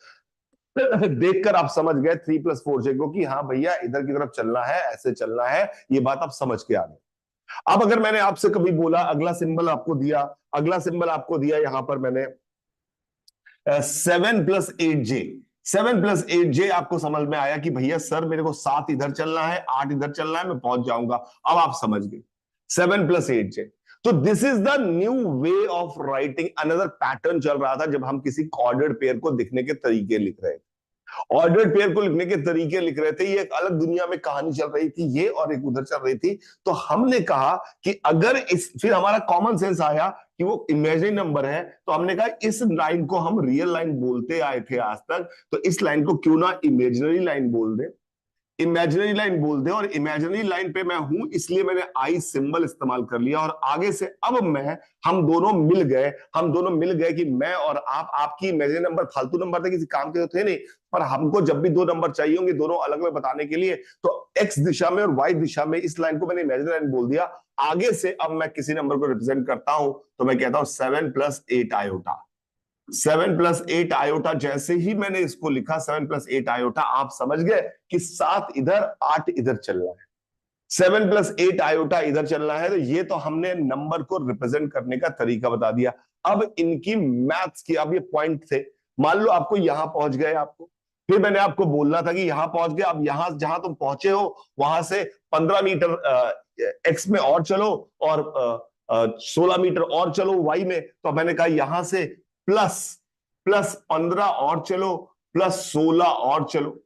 देखकर आप समझ गए 3+4J को कि हाँ भैया इधर की तरफ चलना है, ऐसे चलना है। ये बात आप समझ के आ गए। अब अगर मैंने आपसे कभी बोला, अगला सिंबल आपको दिया, यहां पर मैंने 7+8J। 7+8J आपको समझ में आया कि भैया सर मेरे को 7 इधर चलना है, 8 इधर चलना है, मैं पहुंच जाऊंगा। अब आप समझ गए 7+8J। तो this is the new way of writing. Another pattern चल रहा था जब हम किसी ऑर्डर्ड पेयर को लिखने के तरीके लिख रहे थे। ऑर्डर्ड पेयर को लिखने के तरीके लिख रहे थे, ये एक अलग दुनिया में कहानी चल रही थी, ये और एक उधर चल रही थी। तो हमने कहा कि अगर फिर हमारा कॉमन सेंस आया कि वो इमेजिनरी नंबर है, तो हमने कहा इस लाइन को हम रियल लाइन बोलते आए थे आज तक, तो इस लाइन को क्यों ना इमेजिनरी लाइन बोल दे। और इमेजिनरी लाइन पे मैं हूं, इसलिए मैंने आई सिंबल इस्तेमाल कर लिया। और आगे से अब हम दोनों मिल गए कि मैं और आप, आपकी इमेजिनरी नंबर फालतू नंबर थे, किसी काम के तो थे नहीं, पर हमको जब भी 2 नंबर चाहिए होंगे दोनों अलग अलग बताने के लिए, तो एक्स दिशा में और वाई दिशा में इस लाइन को मैंने इमेजिनरी लाइन बोल दिया। आगे से अब मैं किसी नंबर को रिप्रेजेंट करता हूं तो मैं कहता हूं 7+8 आयोटा। 7+8 आयोटा। जैसे ही मैंने इसको लिखा 7+8 आयोटा, आप समझ गए कि 7 इधर 8 इधर चल रहा है। 7+8 आयोटा इधर चल रहा है। तो ये तो हमने नंबर को रिप्रेजेंट करने का तरीका बता दिया। अब इनकी मैथ्स की, अब ये पॉइंट थे, मान लो आपको यहां पहुंच गए, आपको फिर मैंने आपको बोलना था कि यहां पहुंच गए। अब यहां जहां तुम पहुंचे हो वहां से 15 मीटर एक्स में और चलो, और 16 मीटर और चलो वाई में। तो मैंने कहा यहां से प्लस प्लस 15 और चलो, +16 और चलो।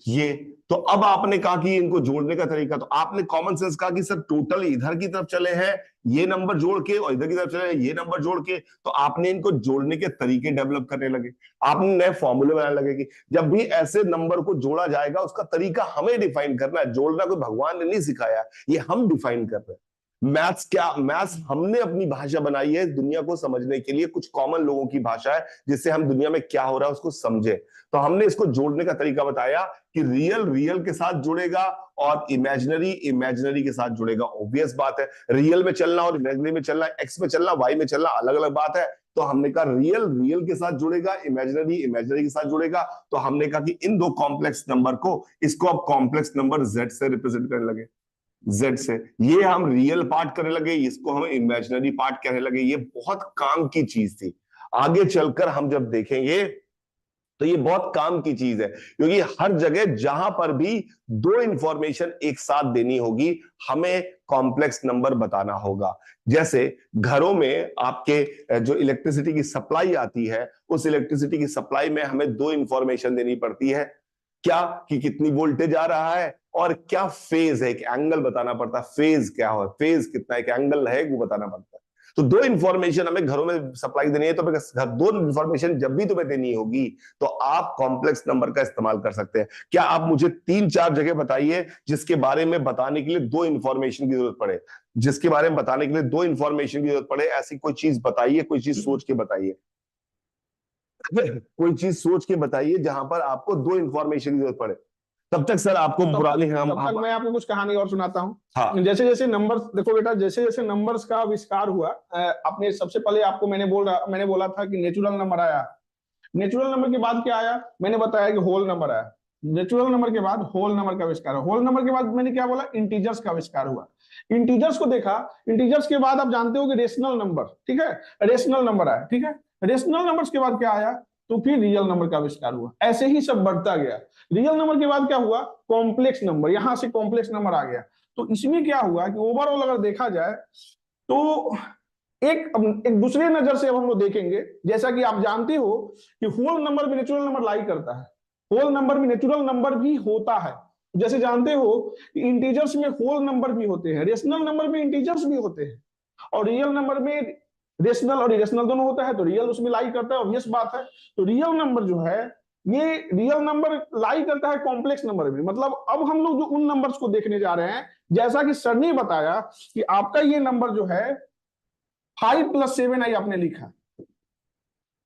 ये तो अब आपने कहा कि इनको जोड़ने का तरीका, तो आपने कॉमन सेंस कहा कि सर टोटल इधर की तरफ चले हैं ये नंबर जोड़ के, और इधर की तरफ चले हैं ये नंबर जोड़ के। तो आपने इनको जोड़ने के तरीके डेवलप करने लगे, आपने नए फॉर्मूले बनाने लगे कि जब भी ऐसे नंबर को जोड़ा जाएगा उसका तरीका हमें डिफाइन करना है। जोड़ना कोई भगवान ने नहीं सिखाया, ये हम डिफाइन कर रहे हैं। मैथ्स हमने अपनी भाषा बनाई है दुनिया को समझने के लिए, कुछ कॉमन लोगों की भाषा है जिससे हम दुनिया में क्या हो रहा है उसको समझे। तो हमने इसको जोड़ने का तरीका बताया कि रियल के साथ जुड़ेगा और इमेजिनरी के साथ जुड़ेगा। ऑब्वियस बात है, रियल में चलना और इमेजिनरी में चलना, एक्स में चलना वाई में चलना अलग अलग बात है। तो हमने कहा रियल के साथ जुड़ेगा, इमेजिनरी के साथ जुड़ेगा। तो हमने कहा कि इन 2 कॉम्प्लेक्स नंबर को, इसको अब कॉम्प्लेक्स नंबर जेड से रिप्रेजेंट करने लगे, जेड से। ये हम रियल पार्ट करने लगे, इसको हम इमेजिनरी पार्ट कहने लगे। ये बहुत काम की चीज थी। आगे चलकर हम जब देखेंगे तो ये बहुत काम की चीज है, क्योंकि हर जगह जहां पर भी दो इंफॉर्मेशन एक साथ देनी होगी, हमें कॉम्प्लेक्स नंबर बताना होगा। जैसे घरों में आपके जो इलेक्ट्रिसिटी की सप्लाई आती है, उस इलेक्ट्रिसिटी की सप्लाई में हमें दो इंफॉर्मेशन देनी पड़ती है। क्या कि कितनी वोल्टेज आ रहा है, और क्या फेज है, एक एंगल बताना पड़ता है, फेज क्या हो, फेज कितना है, एक एंगल है वो बताना पड़ता है। तो दो इंफॉर्मेशन हमें घरों में सप्लाई देनी है, तो दो इंफॉर्मेशन जब भी तुम्हें देनी होगी तो आप कॉम्प्लेक्स नंबर का इस्तेमाल कर सकते हैं। क्या आप मुझे 3-4 जगह बताइए जिसके बारे में बताने के लिए दो इंफॉर्मेशन की जरूरत पड़े, जिसके बारे में बताने के लिए दो इंफॉर्मेशन की जरूरत पड़े, ऐसी कोई चीज बताइए, कोई चीज सोच के बताइए। कोई चीज सोच के बताइए जहां पर आपको दो इंफॉर्मेशन की जरूरत पड़े। तब तक सर आपको पुराने तब तक मैं आपको कुछ कहानी और सुनाता हूँ। हाँ। जैसे जैसे नंबर्स, देखो बेटा, जैसे जैसे नंबर्स का आविष्कार हुआ, अपने सबसे पहले आपको मैंने बोला था कि नेचुरल नंबर आया। नेचुरल नंबर के बाद क्या आया, मैंने बताया कि होल नंबर आया। नेचुरल नंबर के बाद होल नंबर का आविष्कार हुआ। होल नंबर के बाद मैंने क्या बोला, इंटीजर्स का आविष्कार हुआ। इंटीजर्स को देखा। इंटीजर्स के बाद आप जानते हो कि रेशनल नंबर, ठीक है, रेशनल नंबर आया, ठीक है। रेशनल नंबर्स के बाद क्या आया, तो फिर रियल नंबर का आविष्कार हुआ। ऐसे ही सब बढ़ता गया। रियल नंबर के बाद क्या हुआ, कॉम्प्लेक्स नंबर, यहां से कॉम्प्लेक्स नंबर आ गया। तो इसमें क्या हुआ कि ओवरऑल अगर देखा जाए तो एक दूसरे नजर से अब हम लोग देखेंगे। जैसा कि आप जानते हो कि होल नंबर में नेचुरल नंबर लाई करता है, होल नंबर में नेचुरल नंबर भी होता है। जैसे जानते हो कि इंटीजर्स में होल नंबर भी होते हैं, रेशनल नंबर में इंटीजर्स भी होते हैं, और रियल नंबर में रेशनल और इरेशनल दोनों होता है, तो रियल उसमें लाई करता है, ऑब्वियस बात है। तो रियल नंबर जो है, ये रियल नंबर लाई करता है कॉम्प्लेक्स नंबर में। मतलब अब हम लोग जो उन नंबर्स को देखने जा रहे हैं, जैसा कि सर ने बताया कि आपका ये नंबर जो है 5 + 7 आपने लिखा,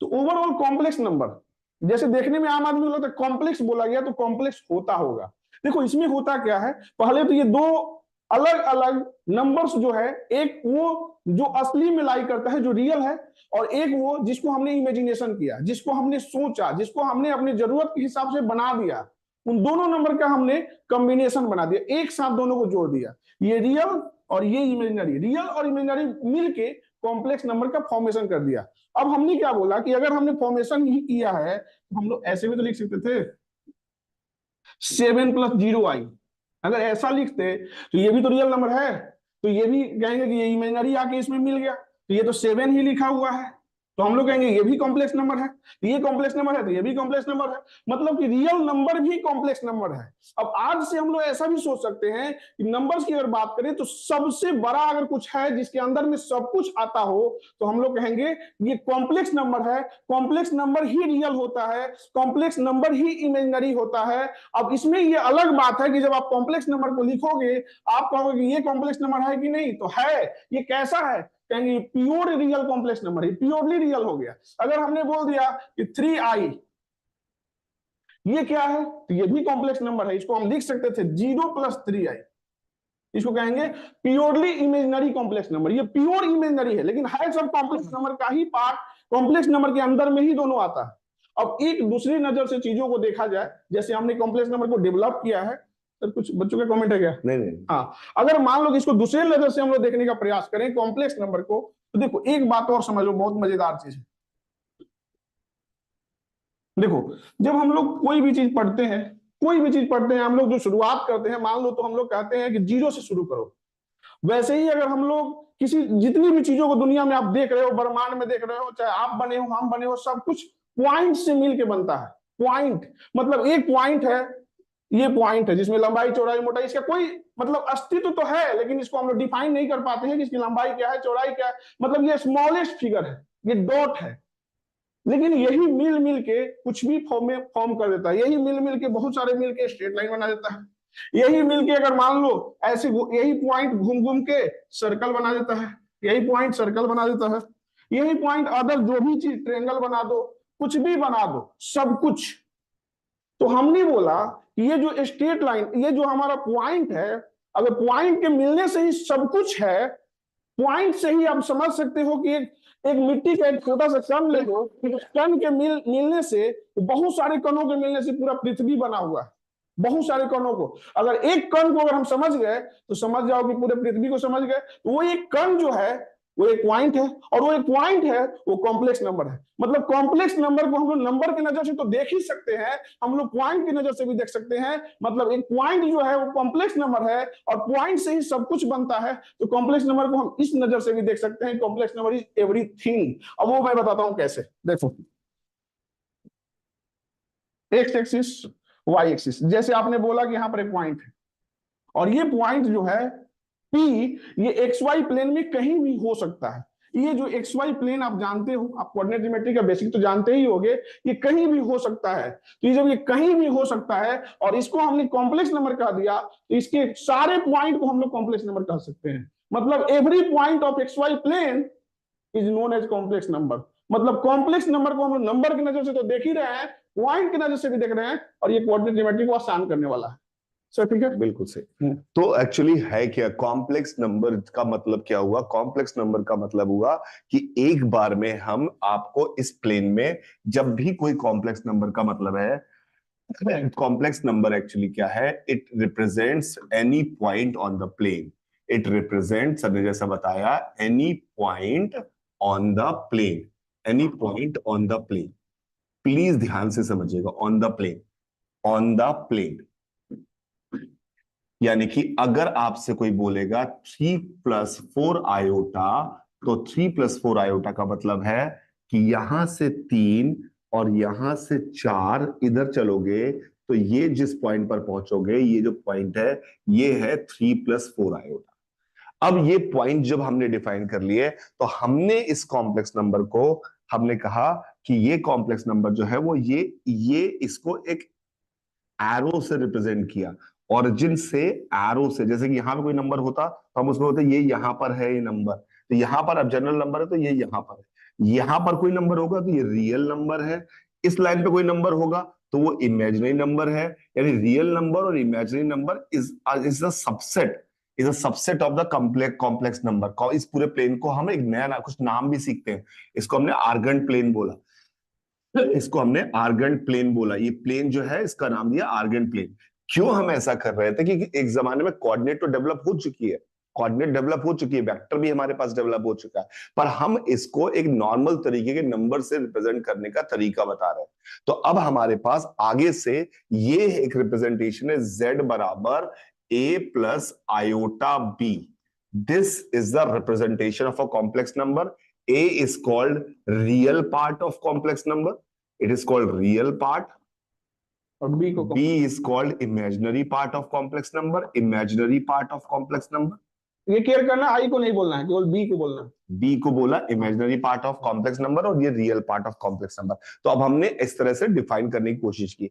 तो ओवरऑल कॉम्प्लेक्स नंबर, जैसे देखने में आम आदमी को लगता है कॉम्प्लेक्स बोला गया तो कॉम्प्लेक्स होता होगा। देखो इसमें होता क्या है, पहले तो ये दो अलग अलग नंबर्स जो है, एक वो जो असली में लाई करता है, जो रियल है, और एक वो जिसको हमने इमेजिनेशन किया, जिसको हमने सोचा, जिसको हमने अपनी जरूरत के हिसाब से बना दिया। उन दोनों नंबर का हमने कॉम्बिनेशन बना दिया, एक साथ दोनों को जोड़ दिया। ये रियल और ये इमेजिनरी, रियल और इमेजिनरी मिलके कॉम्प्लेक्स नंबर का फॉर्मेशन कर दिया। अब हमने क्या बोला कि अगर हमने फॉर्मेशन ही किया है तो हम लोग ऐसे भी तो लिख सकते थे, 7 + 0i। अगर ऐसा लिखते तो ये भी तो रियल नंबर है, तो ये भी कहेंगे कि ये इमेजिनरी आके इसमें मिल गया, तो ये तो 7 ही लिखा हुआ है, तो हम लोग कहेंगे ये भी कॉम्प्लेक्स नंबर है। ये कॉम्प्लेक्स नंबर है तो ये भी कॉम्प्लेक्स नंबर है, मतलब कि रियल नंबर भी कॉम्प्लेक्स नंबर है। अब आज से हम लोग ऐसा भी सोच सकते हैं कि नंबर्स की अगर बात करें तो सबसे बड़ा अगर कुछ है जिसके अंदर में सब कुछ आता हो, तो हम लोग कहेंगे ये कॉम्प्लेक्स नंबर है। कॉम्प्लेक्स नंबर ही रियल होता है, कॉम्प्लेक्स नंबर ही इमेजिनरी होता है। अब इसमें ये अलग बात है कि जब आप कॉम्प्लेक्स नंबर को लिखोगे, आप कहोगे कि ये कॉम्प्लेक्स नंबर है कि नहीं, तो है। ये कैसा है, कहेंगे प्योर रियल कॉम्प्लेक्स नंबर है, प्योरली रियल हो गया। अगर हमने बोल दिया कि 3i, ये क्या है, तो ये भी कॉम्प्लेक्स नंबर है, इसको हम लिख सकते थे 0 + 3i। इसको कहेंगे प्योरली इमेजिनरी कॉम्प्लेक्स नंबर। ये प्योर इमेजिनरी है, लेकिन है सब कॉम्प्लेक्स नंबर का ही पार्ट, कॉम्प्लेक्स नंबर के अंदर में ही दोनों आता है। अब एक दूसरी नजर से चीजों को देखा जाए, जैसे हमने कॉम्प्लेक्स नंबर को डेवलप किया है। सर कुछ बच्चों का कमेंट है क्या? नहीं। हाँ, अगर मान लो कि इसको दूसरे नजर से हम लोग देखने का प्रयास करें कॉम्प्लेक्स नंबर को, तो देखो एक बात और समझो, बहुत मजेदार चीज है। देखो जब हम लोग कोई भी चीज पढ़ते हैं, कोई भी चीज पढ़ते हैं, हम लोग जो शुरुआत करते हैं, मान लो तो हम लोग कहते हैं कि 0 से शुरू करो। वैसे ही अगर हम लोग किसी, जितनी भी चीजों को दुनिया में आप देख रहे हो, ब्रह्मांड में देख रहे हो, चाहे आप बने हो, हम बने हो, सब कुछ पॉइंट से मिलके बनता है। पॉइंट मतलब एक पॉइंट है, ये पॉइंट है जिसमें लंबाई चौड़ाई मोटाई, इसका कोई मतलब अस्तित्व तो है, लेकिन इसको हम लोग डिफाइन नहीं कर पाते हैं कि इसकी लंबाई क्या है, चौड़ाई क्या है। मतलब ये स्मॉलेस्ट फिगर है, ये डॉट है, लेकिन यही मिल मिल के कुछ भी फॉर्म कर देता है। यही मिल मिल के बहुत सारे मिल के स्ट्रेट लाइन बना देता है। यही मिल के अगर मान लो ऐसे, यही पॉइंट घूम घूम के सर्कल बना देता है, यही पॉइंट सर्कल बना देता है, यही पॉइंट अदर जो भी चीज, ट्रेंगल बना दो, कुछ भी बना दो, सब कुछ। तो हमने बोला कि ये जो स्ट्रेट लाइन, ये जो हमारा पॉइंट है, अगर पॉइंट के मिलने से ही सब कुछ है, पॉइंट से ही आप समझ सकते हो कि एक मिट्टी का एक छोटा सा कण ले लो, उस कण के मिलने से, बहुत सारे कणों के मिलने से पूरा पृथ्वी बना हुआ है। बहुत सारे कणों को, अगर एक कण को अगर हम समझ गए तो समझ जाओ कि पूरे पृथ्वी को समझ गए। तो वो एक कण जो है, वो एक पॉइंट है, और वो एक पॉइंट है, वो कॉम्प्लेक्स नंबर है। मतलब कॉम्प्लेक्स नंबर को हम लोग नंबर की नजर से तो देख ही सकते हैं, हम लोग पॉइंट की नजर से भी देख सकते हैं। मतलब एक पॉइंट जो है वो कॉम्प्लेक्स नंबर है, और पॉइंट से ही सब कुछ बनता है। तो कॉम्प्लेक्स नंबर को हम इस नजर से भी देख सकते हैं, कॉम्प्लेक्स नंबर इज एवरीथिंग। अब वो मैं बताता हूं कैसे। देखो, एक्स एक्सिस, वाई एक्सिस, जैसे आपने बोला कि यहां पर एक पॉइंट है, और ये पॉइंट जो है P, ये एक्स वाई प्लेन में कहीं भी हो सकता है। ये जो एक्स वाई प्लेन आप जानते हो, आप कोऑर्डिनेट ज्योमेट्री का बेसिक तो जानते ही होगे, ये कहीं भी हो सकता है। तो ये जब ये कहीं भी हो सकता है और इसको हमने कॉम्प्लेक्स नंबर कह दिया, तो इसके सारे पॉइंट को हम लोग कॉम्प्लेक्स नंबर कह सकते हैं। मतलब every point of X Y plane is known as complex number. मतलब कॉम्प्लेक्स नंबर को हम लोग नंबर की नजर से तो देख ही रहे हैं, पॉइंट की नजर से भी देख रहे हैं, और ये कोऑर्डिनेट ज्योमेट्री को आसान करने वाला है। सर ठीक है, बिल्कुल सही। तो एक्चुअली है क्या कॉम्प्लेक्स नंबर का मतलब? क्या हुआ कॉम्प्लेक्स नंबर का मतलब? हुआ कि एक बार में हम आपको इस प्लेन में जब भी कोई कॉम्प्लेक्स नंबर का मतलब है, कॉम्प्लेक्स नंबर एक्चुअली क्या है? It represents any point on the plane. It represent, sir ने जैसा बताया, any point on the plane. Any point on the plane, please ध्यान से समझिएगा, on the plane. On the plane यानी कि अगर आपसे कोई बोलेगा 3+4 आयोटा, तो 3+4 आयोटा का मतलब है कि यहां से 3 और यहां से 4 इधर चलोगे तो ये जिस पॉइंट पर पहुंचोगे, ये जो पॉइंट है, ये है 3+4 आयोटा। अब ये पॉइंट जब हमने डिफाइन कर लिए, तो हमने इस कॉम्प्लेक्स नंबर को, हमने कहा कि ये कॉम्प्लेक्स नंबर जो है वो ये इसको एक एरो से रिप्रेजेंट किया। ओरिजिन से, एरो से, जैसे कि यहां पे कोई नंबर होता तो हम उसमें होते ये यहां पर है ये नंबर, तो यहां पर अब जनरल नंबर है तो ये यहां पर है। यहां पर कोई नंबर होगा तो ये रियल नंबर है। इस लाइन पे कोई नंबर होगा तो वो इमेजिनरी नंबर है। यानी रियल नंबर और imaginary number is a subset, is a subset of the complex number. इस पूरे प्लेन को हम एक नया कुछ नाम भी सीखते हैं। इसको हमने आर्गन प्लेन बोला, इसको हमने आर्गन प्लेन बोला। ये प्लेन जो है इसका नाम दिया आर्गन प्लेन। क्यों हम ऐसा कर रहे थे? कि एक जमाने में कोऑर्डिनेट तो डेवलप हो चुकी है, कोऑर्डिनेट डेवलप हो चुकी है, वेक्टर भी हमारे पास डेवलप हो चुका है, पर हम इसको एक नॉर्मल तरीके के नंबर से रिप्रेजेंट करने का तरीका बता रहे हैं। तो अब हमारे पास आगे से ये एक रिप्रेजेंटेशन है, z बराबर a+i/b। This is the representation of a complex number. a is called real part of complex number, it is called real part. और बी को B is called imaginary part of complex number, imaginary part of complex number. ये care करना, आई को नहीं बोलना है, केवल B को बोलना है। B को बोला imaginary part of complex number, और ये real part of complex number. तो अब हमने इस तरह से डिफाइन करने की कोशिश की।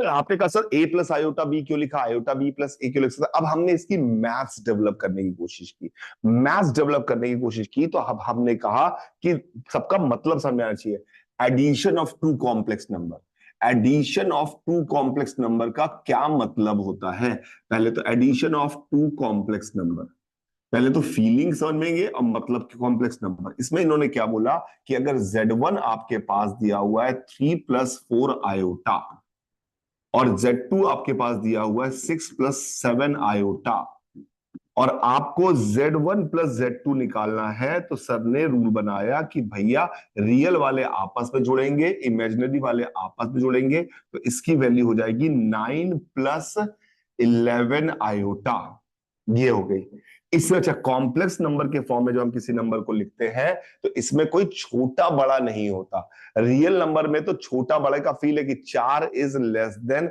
आपने कहा सर a+i/b क्यों लिखा, i/b+a क्यों लिखा? अब हमने इसकी मैथ्स डेवलप करने की कोशिश की। मैथ्स डेवलप करने की कोशिश की तो अब हमने कहा कि सबका मतलब समझ आना चाहिए। Addition of two complex number, addition of two complex number का क्या मतलब होता है? पहले तो addition of two complex number, पहले तो फीलिंग समझेंगे और मतलब कॉम्प्लेक्स नंबर। इसमें इन्होंने क्या बोला कि अगर Z1 आपके पास दिया हुआ है 3+4 आयोटा, और Z2 आपके पास दिया हुआ है 6+7 आयोटा, और आपको Z1+Z2 निकालना है, तो सर ने रूल बनाया कि भैया रियल वाले आपस में जुड़ेंगे, इमेजिनरी वाले आपस में जुड़ेंगे, तो इसकी वैल्यू हो जाएगी 9+11 आयोटा। ये हो गई। इससे अच्छा कॉम्प्लेक्स नंबर के फॉर्म में जो हम किसी नंबर को लिखते हैं, तो इसमें कोई छोटा बड़ा नहीं होता। रियल नंबर में तो छोटा बड़े का फील है कि 4 इज लेस देन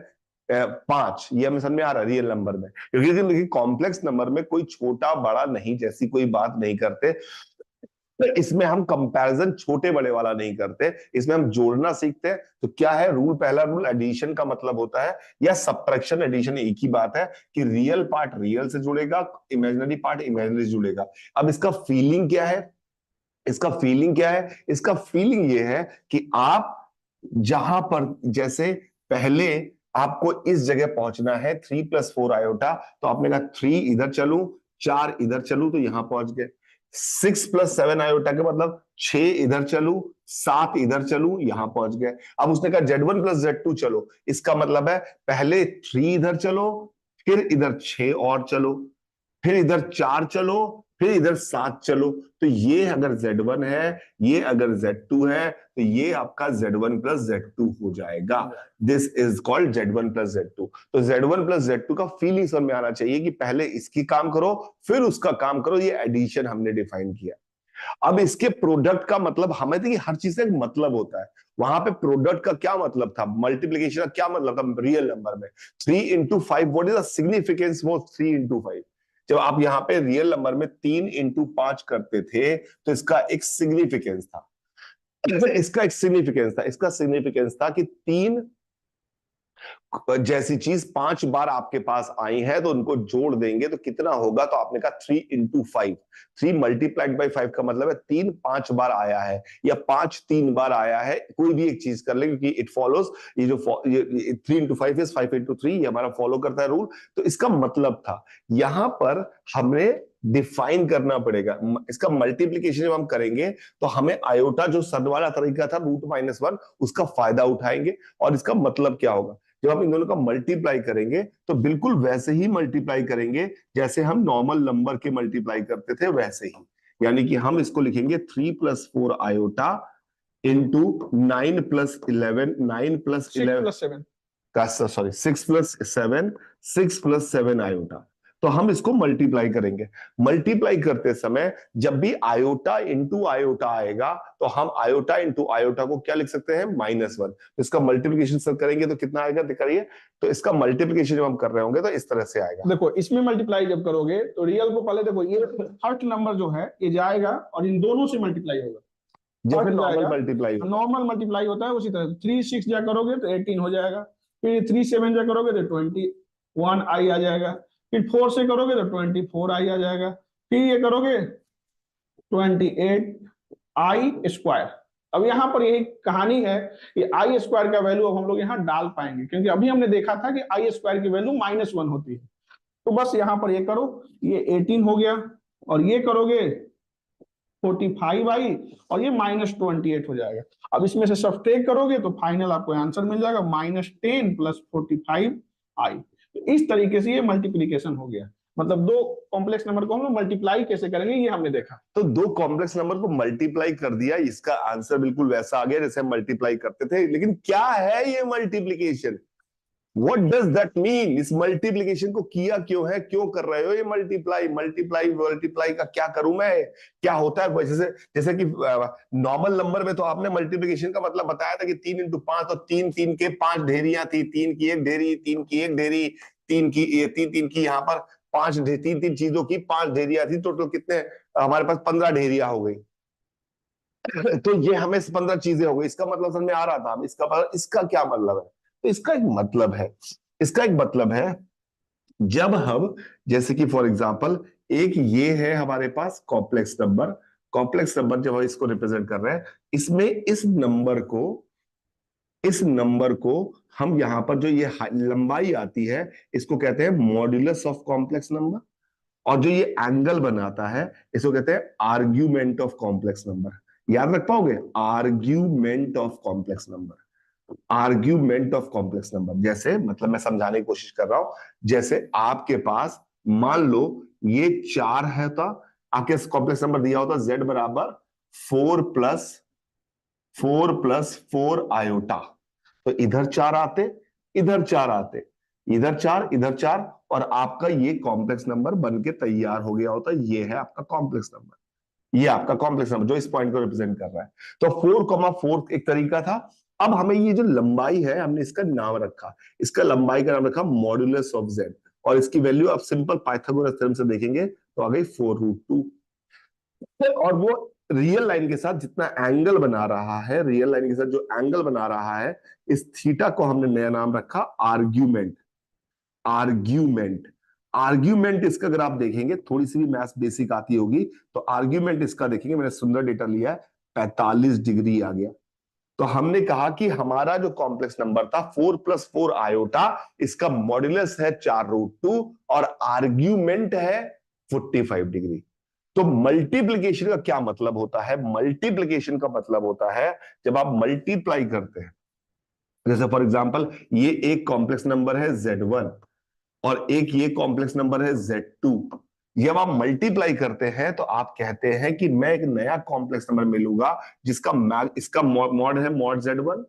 5, ये हमें समझ में आ रहा है रियल नंबर में। क्योंकि कॉम्प्लेक्स नंबर में कोई छोटा बड़ा नहीं जैसी कोई बात नहीं करते। तो इसमें हम कंपैरिजन छोटे बड़े वाला नहीं करते, इसमें हम जोड़ना सीखते हैं। तो क्या है रूल? पहला रूल, एडिशन का मतलब होता है, या सब्ट्रैक्शन एडिशन एक ही बात है, कि रियल पार्ट रियल से जुड़ेगा, इमेजिनरी पार्ट इमेजिनरी से जुड़ेगा। अब इसका फीलिंग क्या है? इसका फीलिंग क्या है? इसका फीलिंग ये है कि आप जहां पर, जैसे पहले आपको इस जगह पहुंचना है 3+4 आयोटा, तो आपने कहा 3 इधर चलूं, 4 इधर चलूं, तो यहां पहुंच गए। 6+7 आयोटा के मतलब 6 इधर चलूं, 7 इधर चलूं, यहां पहुंच गए। अब उसने कहा Z1+Z2 चलो, इसका मतलब है पहले 3 इधर चलो, फिर इधर 6 और चलो, फिर इधर 4 चलो, फिर इधर 7 चलो, तो ये अगर Z1 है, ये अगर Z2 है, तो ये आपका Z1 प्लस Z2 हो जाएगा। This is called Z1 plus Z2। तो Z1 प्लस Z2 का फीलिंग समझ में आना चाहिए कि पहले इसकी काम करो फिर उसका काम करो, ये एडिशन हमने डिफाइन किया। अब इसके प्रोडक्ट का मतलब, हमें तो हर चीज का एक मतलब होता है, वहां पे प्रोडक्ट का क्या मतलब था, मल्टीप्लीकेशन का क्या मतलब था रियल नंबर में। 3 into 5, what is the significance वो 3 into 5? जब आप यहाँ पे रियल नंबर में 3 into 5 करते थे तो इसका एक सिग्निफिकेंस था, इसका सिग्निफिकेंस था कि 3 जैसी चीज 5 बार आपके पास आई है तो उनको जोड़ देंगे तो कितना होगा, तो आपने कहा 3 into 5। 3 × 5 का मतलब है 3 5 बार आया है, या 5 3 बार आया है, कोई भी एक चीज कर ले, क्योंकि इट फॉलोज, ये जो 3 into 5 इज 5 into 3, ये हमारा फॉलो करता है रूल। तो इसका मतलब था, यहां पर हमें डिफाइन करना पड़ेगा इसका मल्टीप्लीकेशन। जब हम करेंगे तो हमें आयोटा जो सन वाला तरीका था √-1, उसका फायदा उठाएंगे। और इसका मतलब क्या होगा, जब हम इन दोनों का मल्टीप्लाई करेंगे तो बिल्कुल वैसे ही मल्टीप्लाई करेंगे जैसे हम नॉर्मल नंबर के मल्टीप्लाई करते थे, वैसे ही। यानी कि हम इसको लिखेंगे 3 + 4 आयोटा इंटू 9 + 11, 9 + 11 6 + 7। का, सॉरी 6 + 7, 6 + 7 आयोटा। तो हम इसको मल्टीप्लाई करेंगे। मल्टीप्लाई करते समय जब भी आयोटा इंटू आयोटा आएगा तो हम आयोटा इंटू आयोटा को क्या लिख सकते हैं, -1। इसका मल्टीप्लीकेशन सर करेंगे तो कितना आएगा दिखाइए। तो इसका मल्टीप्लीकेशन जब हम कर रहे होंगे तो इस तरह से आएगा। देखो इसमें मल्टीप्लाई जब करोगे तो रियल को पहले देखो, ये फर्स्ट नंबर जो है ये जाएगा और इन दोनों से मल्टीप्लाई होगा। जैसे नॉर्मल मल्टीप्लाई होता है। नॉर्मल मल्टीप्लाई होता है उसी तरह 3 6 जा करोगे तो 18 हो जाएगा। फिर 3 7 जा करोगे तो 21 आई आ जाएगा। फिर 4 से करोगे तो 24 आई आ जाएगा। फिर ये करोगे 28 आई स्क्वायर। अब यहाँ पर यही कहानी है कि आई स्क्वायर का वैल्यू अब हम लोग यहाँ डाल पाएंगे, क्योंकि अभी हमने देखा था कि आई स्क्वायर की वैल्यू -1 होती है। तो बस यहाँ पर ये करो, ये 18 हो गया, और ये करोगे 45 आई, और ये -28 हो जाएगा। अब इसमें से सब्ट्रैक्ट करोगे तो फाइनल आपको आंसर मिल जाएगा -10 + 45 आई। तो इस तरीके से ये मल्टीप्लीकेशन हो गया। मतलब दो कॉम्प्लेक्स नंबर को हम लोग मल्टीप्लाई कैसे करेंगे ये हमने देखा। तो दो कॉम्प्लेक्स नंबर को मल्टीप्लाई कर दिया, इसका आंसर बिल्कुल वैसा आ गया जैसे हम मल्टीप्लाई करते थे। लेकिन क्या है ये multiplication, what does that mean? इस मल्टीप्लीकेशन को किया क्यों है, क्यों कर रहे हो ये मल्टीप्लाई? मल्टीप्लाई मल्टीप्लाई का क्या करूं मैं, क्या होता है? जैसे जैसे कि नॉर्मल नंबर में तो आपने मल्टीप्लीकेशन का मतलब बताया था कि 3 × 5, तो 3 की 5 ढेरियां थी, 3 की 1 ढेरी, 3 की 1 ढेरी, 3 की यहाँ पर 3 चीजों की 5 ढेरियां थी। टोटल कितने हमारे पास 15 ढेरियां हो गई। तो ये हमें 15 चीजें हो गई, इसका मतलब समझ में आ रहा था। इसका क्या मतलब है? तो इसका एक मतलब है, इसका एक मतलब है, जब हम, जैसे कि फॉर एग्जांपल, एक ये है हमारे पास कॉम्प्लेक्स नंबर। कॉम्प्लेक्स नंबर जब हम इसको रिप्रेजेंट कर रहे हैं, इसमें इस नंबर को हम यहां पर जो ये लंबाई आती है इसको कहते हैं मॉड्यूलस ऑफ कॉम्प्लेक्स नंबर, और जो ये एंगल बनाता है इसको कहते हैं आर्ग्यूमेंट ऑफ कॉम्प्लेक्स नंबर। याद रख पाओगे, argument of complex number, argument of complex number. जैसे मतलब मैं समझाने की कोशिश कर रहा हूं, जैसे आपके पास मान लो ये 4 है, तो आपके कॉम्प्लेक्स नंबर दिया होता z बराबर 4 + 4 आयोटा। तो इधर 4 आते, इधर 4 आते, इधर 4, इधर 4, और आपका ये कॉम्प्लेक्स नंबर बन के तैयार हो गया होता। ये है आपका कॉम्प्लेक्स नंबर, ये आपका कॉम्प्लेक्स नंबर जो इस पॉइंट को रिप्रेजेंट कर रहा है। तो 4, 4 एक तरीका था। अब हमें ये जो लंबाई है हमने इसका नाम रखा, इसका लंबाई का नाम रखा मॉड्यूलस ऑफ z, और इसकी वैल्यू आप सिंपल पाइथागोरस थ्योरम से देखेंगे तो आ गई 4√2। और वो रियल लाइन के साथ जितना एंगल बना रहा है, रियल लाइन के साथ जो एंगल बना रहा है, इस थीटा को हमने नया नाम रखा आर्ग्यूमेंट। आर्ग्यूमेंट आर्ग्यूमेंट इसका अगर आप देखेंगे, थोड़ी सी भी मैथ्स बेसिक आती होगी तो आर्ग्यूमेंट इसका देखेंगे, मैंने सुंदर डेटा लिया है, 45 डिग्री आ गया। तो हमने कहा कि हमारा जो कॉम्प्लेक्स नंबर था 4 + 4 आयोटा, इसका मॉड्यूलस है 4√2 और आर्ग्यूमेंट है 45 डिग्री। तो मल्टीप्लीकेशन का क्या मतलब होता है? मल्टीप्लीकेशन का मतलब होता है जब आप मल्टीप्लाई करते हैं। जैसे फॉर एग्जांपल ये एक कॉम्प्लेक्स नंबर है Z1 और एक ये कॉम्प्लेक्स नंबर है Z2। जब आप मल्टीप्लाई करते हैं तो आप कहते हैं कि मैं एक नया कॉम्प्लेक्स नंबर मिलूंगा जिसका इसका मॉड है मॉड Z1,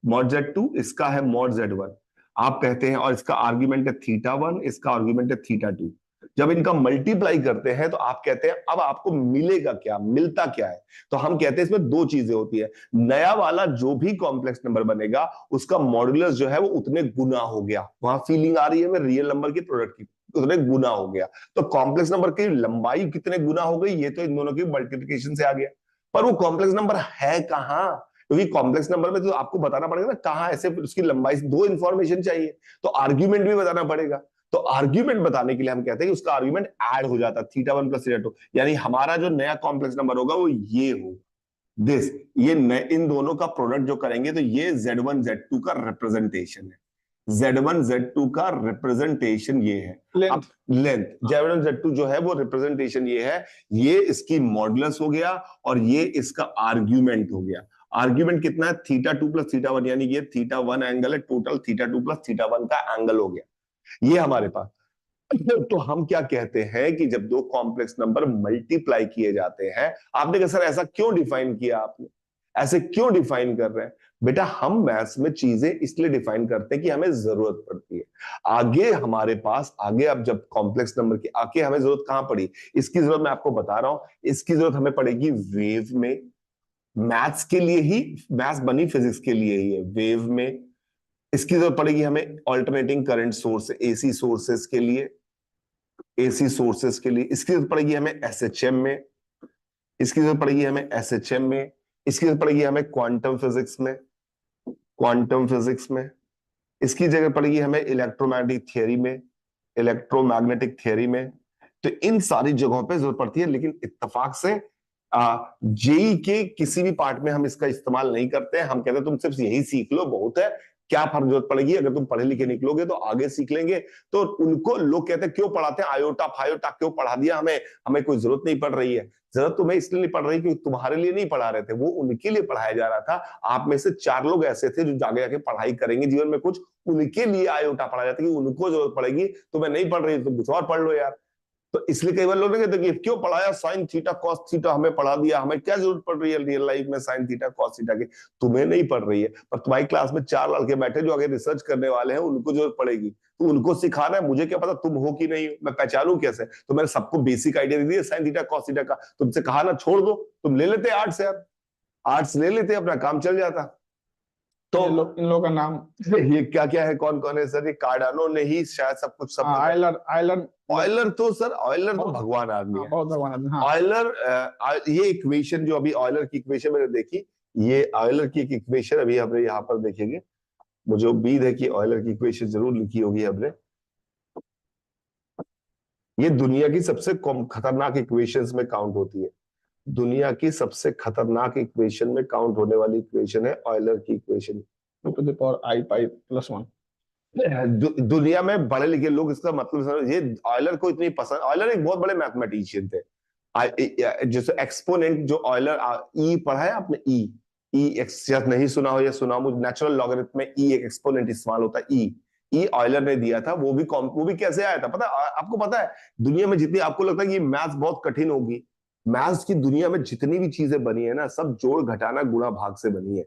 मॉड Z2, इसका है मॉड Z1। आप कहते हैं और इसका आर्ग्यूमेंट है थीटा 1, इसका आर्ग्यूमेंट है थीटा 2। जब इनका मल्टीप्लाई करते हैं तो आप कहते हैं अब आपको मिलेगा क्या, मिलता क्या है। तो हम कहते हैं इसमें दो चीजें होती है, नया वाला जो भी कॉम्प्लेक्स नंबर बनेगा उसका मॉड्यूलस जो है वो उतने गुना हो गया, वहां फीलिंग आ रही है हमें रियल नंबर की प्रोडक्ट की, उतने गुना हो गया। तो कॉम्प्लेक्स नंबर की लंबाई कितने गुना हो गई, ये तो इन दोनों की मल्टीप्लिकेशन से आ गया। पर वो कॉम्प्लेक्स नंबर है कहां, क्योंकि कॉम्प्लेक्स नंबर में तो आपको बताना पड़ेगा ना कहां, ऐसे उसकी लंबाई, दो इंफॉर्मेशन चाहिए, तो आर्ग्यूमेंट भी बताना पड़ेगा। तो आर्ग्यूमेंट बताने के लिए हम कहते हैं कि उसका आर्ग्यूमेंट ऐड हो जाता है थीटा 1 प्लस थीटा 2, यानी हमारा जो नया कॉम्प्लेक्स नंबर होगा वो ये हो दिस, ये इन दोनों का प्रोडक्ट जो करेंगे तो ये Z1 Z2 का रिप्रेजेंटेशन है। Z1 Z2 का रिप्रेजेंटेशन ये है। अब लेंथ Z1 Z2 जो है वो रिप्रेजेंटेशन ये है, ये इसकी मॉडुलस हो गया और ये इसका आर्ग्यूमेंट हो गया। आर्ग्यूमेंट कितना है, थीटा 2 प्लस थीटा 1, यानी ये थीटा 1 एंगल है, टोटल थीटा 2 प्लस थीटा 1 का एंगल हो गया ये हमारे पास। तो हम क्या कहते हैं कि जब दो कॉम्प्लेक्स नंबर मल्टीप्लाई किए जाते हैं, आपने कहा सर ऐसा क्यों डिफाइन किया, आपने ऐसे क्यों डिफाइन कर रहे हैं। बेटा हम मैथ्स में चीजें इसलिए डिफाइन करते हैं कि हमें जरूरत पड़ती है आगे, हमारे पास आगे अब जब कॉम्प्लेक्स नंबर की आगे हमें जरूरत कहां पड़ी, इसकी जरूरत मैं आपको बता रहा हूं, इसकी जरूरत हमें पड़ेगी वेव में। मैथ्स के लिए ही, मैथ्स बनी फिजिक्स के लिए ही है, वेव में इसकी जरूरत पड़ेगी हमें, alternating current source AC sources के लिए, एसी सोर्सेस के लिए इसकी जरूरत पड़ेगी हमें एसएचएम में, इसकी जरूरत पड़ेगी हमें एसएचएम में, इसकी जरूरत पड़ेगी हमें क्वांटम फिजिक्स में, क्वांटम फिजिक्स में, इसकी जगह पड़ेगी हमें इलेक्ट्रोमैग्नेटिक थियरी में, इलेक्ट्रोमैग्नेटिक थियरी में। तो इन सारी जगहों पे जरूरत पड़ती है, लेकिन इत्तेफाक से जेई के किसी भी पार्ट में हम इसका इस्तेमाल नहीं करते हैं। हम कहते हैं तुम सिर्फ यही सीख लो बहुत है, क्या फर्क जरूरत पड़ेगी, अगर तुम पढ़े लिखे निकलोगे तो आगे सीख लेंगे। तो उनको लोग कहते हैं क्यों पढ़ाते हैं, आयोटा फायोटा क्यों पढ़ा दिया हमें, हमें कोई जरूरत नहीं पड़ रही है। जरूरत तुम्हें इसलिए नहीं पड़ रही क्योंकि तुम्हारे लिए नहीं पढ़ा रहे थे, वो उनके लिए पढ़ाया जा रहा था। आप में से 4 लोग ऐसे थे जो जाके जाके पढ़ाई करेंगे जीवन में कुछ, उनके लिए आयोटा पढ़ा जाता है कि उनको जरूरत पड़ेगी, तुम्हें नहीं पढ़ रही तुम कुछ और पढ़ लो यार। तो इसलिए कई बार लोग कहते हैं कि क्यों पढ़ाया साइन थीटा कॉस थीटा, हमें पढ़ा दिया, हमें क्या जरूरत पड़ रही है रियल लाइफ में साइन थीटा कॉस थीटा की। तुम्हें नहीं पड़ रही है, पर तुम्हारी क्लास में 4 लड़के बैठे जो आगे रिसर्च करने वाले हैं, उनको जरूरत पड़ेगी, तो उनको सिखाना है। मुझे क्या पता तुम हो कि नहीं, मैं पहचानू कैसे, तो मैंने सबको बेसिक आइडिया दे दिया साइन थीटा कॉस थीटा का। तुमसे कहा ना छोड़ दो, तुम ले लेते आर्ट्स यार, आर्ट्स ले लेते अपना काम चल जाता। तो इन लोगों का नाम ये क्या क्या है, कौन कौन है सर, ये कार्डानो ने ही शायद सब कुछ सब ऑयलर ऑयलर ऑयलर तो सर, ऑयलर तो भगवान आदमी है, बहुत भगवान आदमी। ऑयलर ये इक्वेशन जो अभी ऑयलर की इक्वेशन मैंने देखी, ये ऑयलर की एक इक्वेशन अभी हमने यहाँ पर देखेंगे, मुझे उम्मीद है कि ऑयलर की इक्वेशन जरूर लिखी होगी हमने। ये दुनिया की सबसे खतरनाक इक्वेशंस में काउंट होती है, दुनिया की सबसे खतरनाक इक्वेशन में काउंट होने वाली इक्वेशन है ऑयलर की equation. To the power i pi plus 1। दुनिया में बड़े लिखे लोग इसका मतलब, ये ऑयलर को इतनी पसंद, ऑयलर एक बहुत बड़े मैथमेटिशियन थे। जैसे एक्सपोनेंट जो ऑयलर, ई पढ़ा है आपने, ई शायद नहीं सुना हो या सुना हो, नेचुरल लॉगरिथम में ई एक एक्सपोनेंट इस्तेमाल होता है, ई ऑयलर ने दिया था। वो भी कैसे आया था पता आपको, पता है दुनिया में जितनी, आपको लगता है कि मैथ्स बहुत कठिन होगी, मैथ्स की दुनिया में जितनी भी चीजें बनी है ना, सब जोड़ घटाना गुणा भाग से बनी है,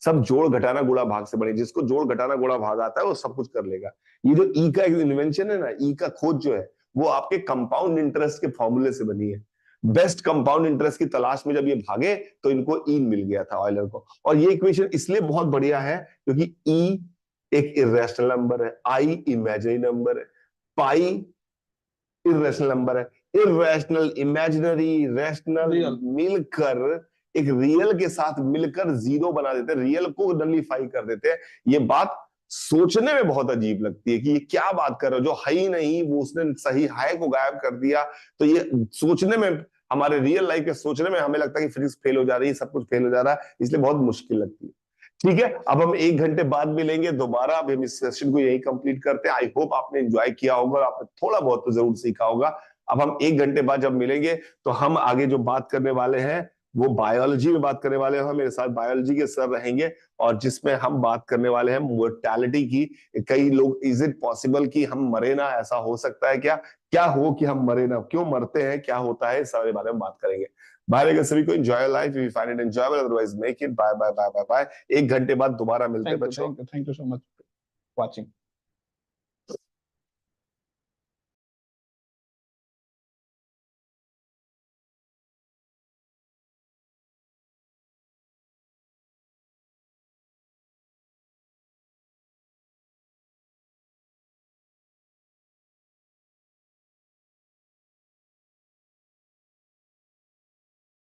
सब जोड़ घटाना गुणा भाग से बनी। जिसको जोड़ घटाना गुणा भाग आता है वो सब कुछ कर लेगा। ये जो ई का इन्वेंशन है ना, ई का खोज जो है, वो आपके कंपाउंड इंटरेस्ट के फॉर्मूले से बनी है। बेस्ट कंपाउंड इंटरेस्ट की तलाश में जब ये भागे तो इनको ई मिल गया था ऑयलर को। और ये इक्वेशन इसलिए बहुत बढ़िया है क्योंकि ई एक इरेशनल नंबर है, आई इमेजिनरी नंबर है, पाई इरेशनल नंबर है, इरेशनल इमेजिनरी रैशनल मिलकर एक रियल के साथ मिलकर जीरो बना देते हैं, रियल को नलीफाई कर देते हैं। ये बात सोचने में बहुत अजीब लगती है कि ये क्या बात कर रहे हो, जो है ही नहीं वो उसने सही है को गायब कर दिया। तो ये सोचने में, हमारे रियल लाइफ के सोचने में हमें लगता है कि फिजिक्स फेल हो जा रही है, सब कुछ फेल हो जा रहा है, इसलिए बहुत मुश्किल लगती है। ठीक है, अब हम 1 घंटे बाद मिलेंगे दोबारा। अब हम इस सेशन को यही कंप्लीट करते हैं। आई होप आपने एंजॉय किया होगा और आपने थोड़ा बहुत तो जरूर सीखा होगा। अब हम 1 घंटे बाद जब मिलेंगे तो हम आगे जो बात करने वाले हैं वो बायोलॉजी में बात करने वाले हैं, मेरे साथ बायोलॉजी के सर रहेंगे, और जिसमें हम बात करने वाले हैं मोर्टेलिटी की। कई लोग, इज इट पॉसिबल कि हम मरे ना, ऐसा हो सकता है क्या, क्या हो कि हम मरे ना, क्यों मरते हैं, क्या होता है, इस सारे बारे में बात करेंगे। बाय बाय सभी को, enjoy life, we find it enjoyable, otherwise make it, bye bye bye bye bye. 1 घंटे बाद दोबारा मिलते हैं बच्चों। Thank you so much watching.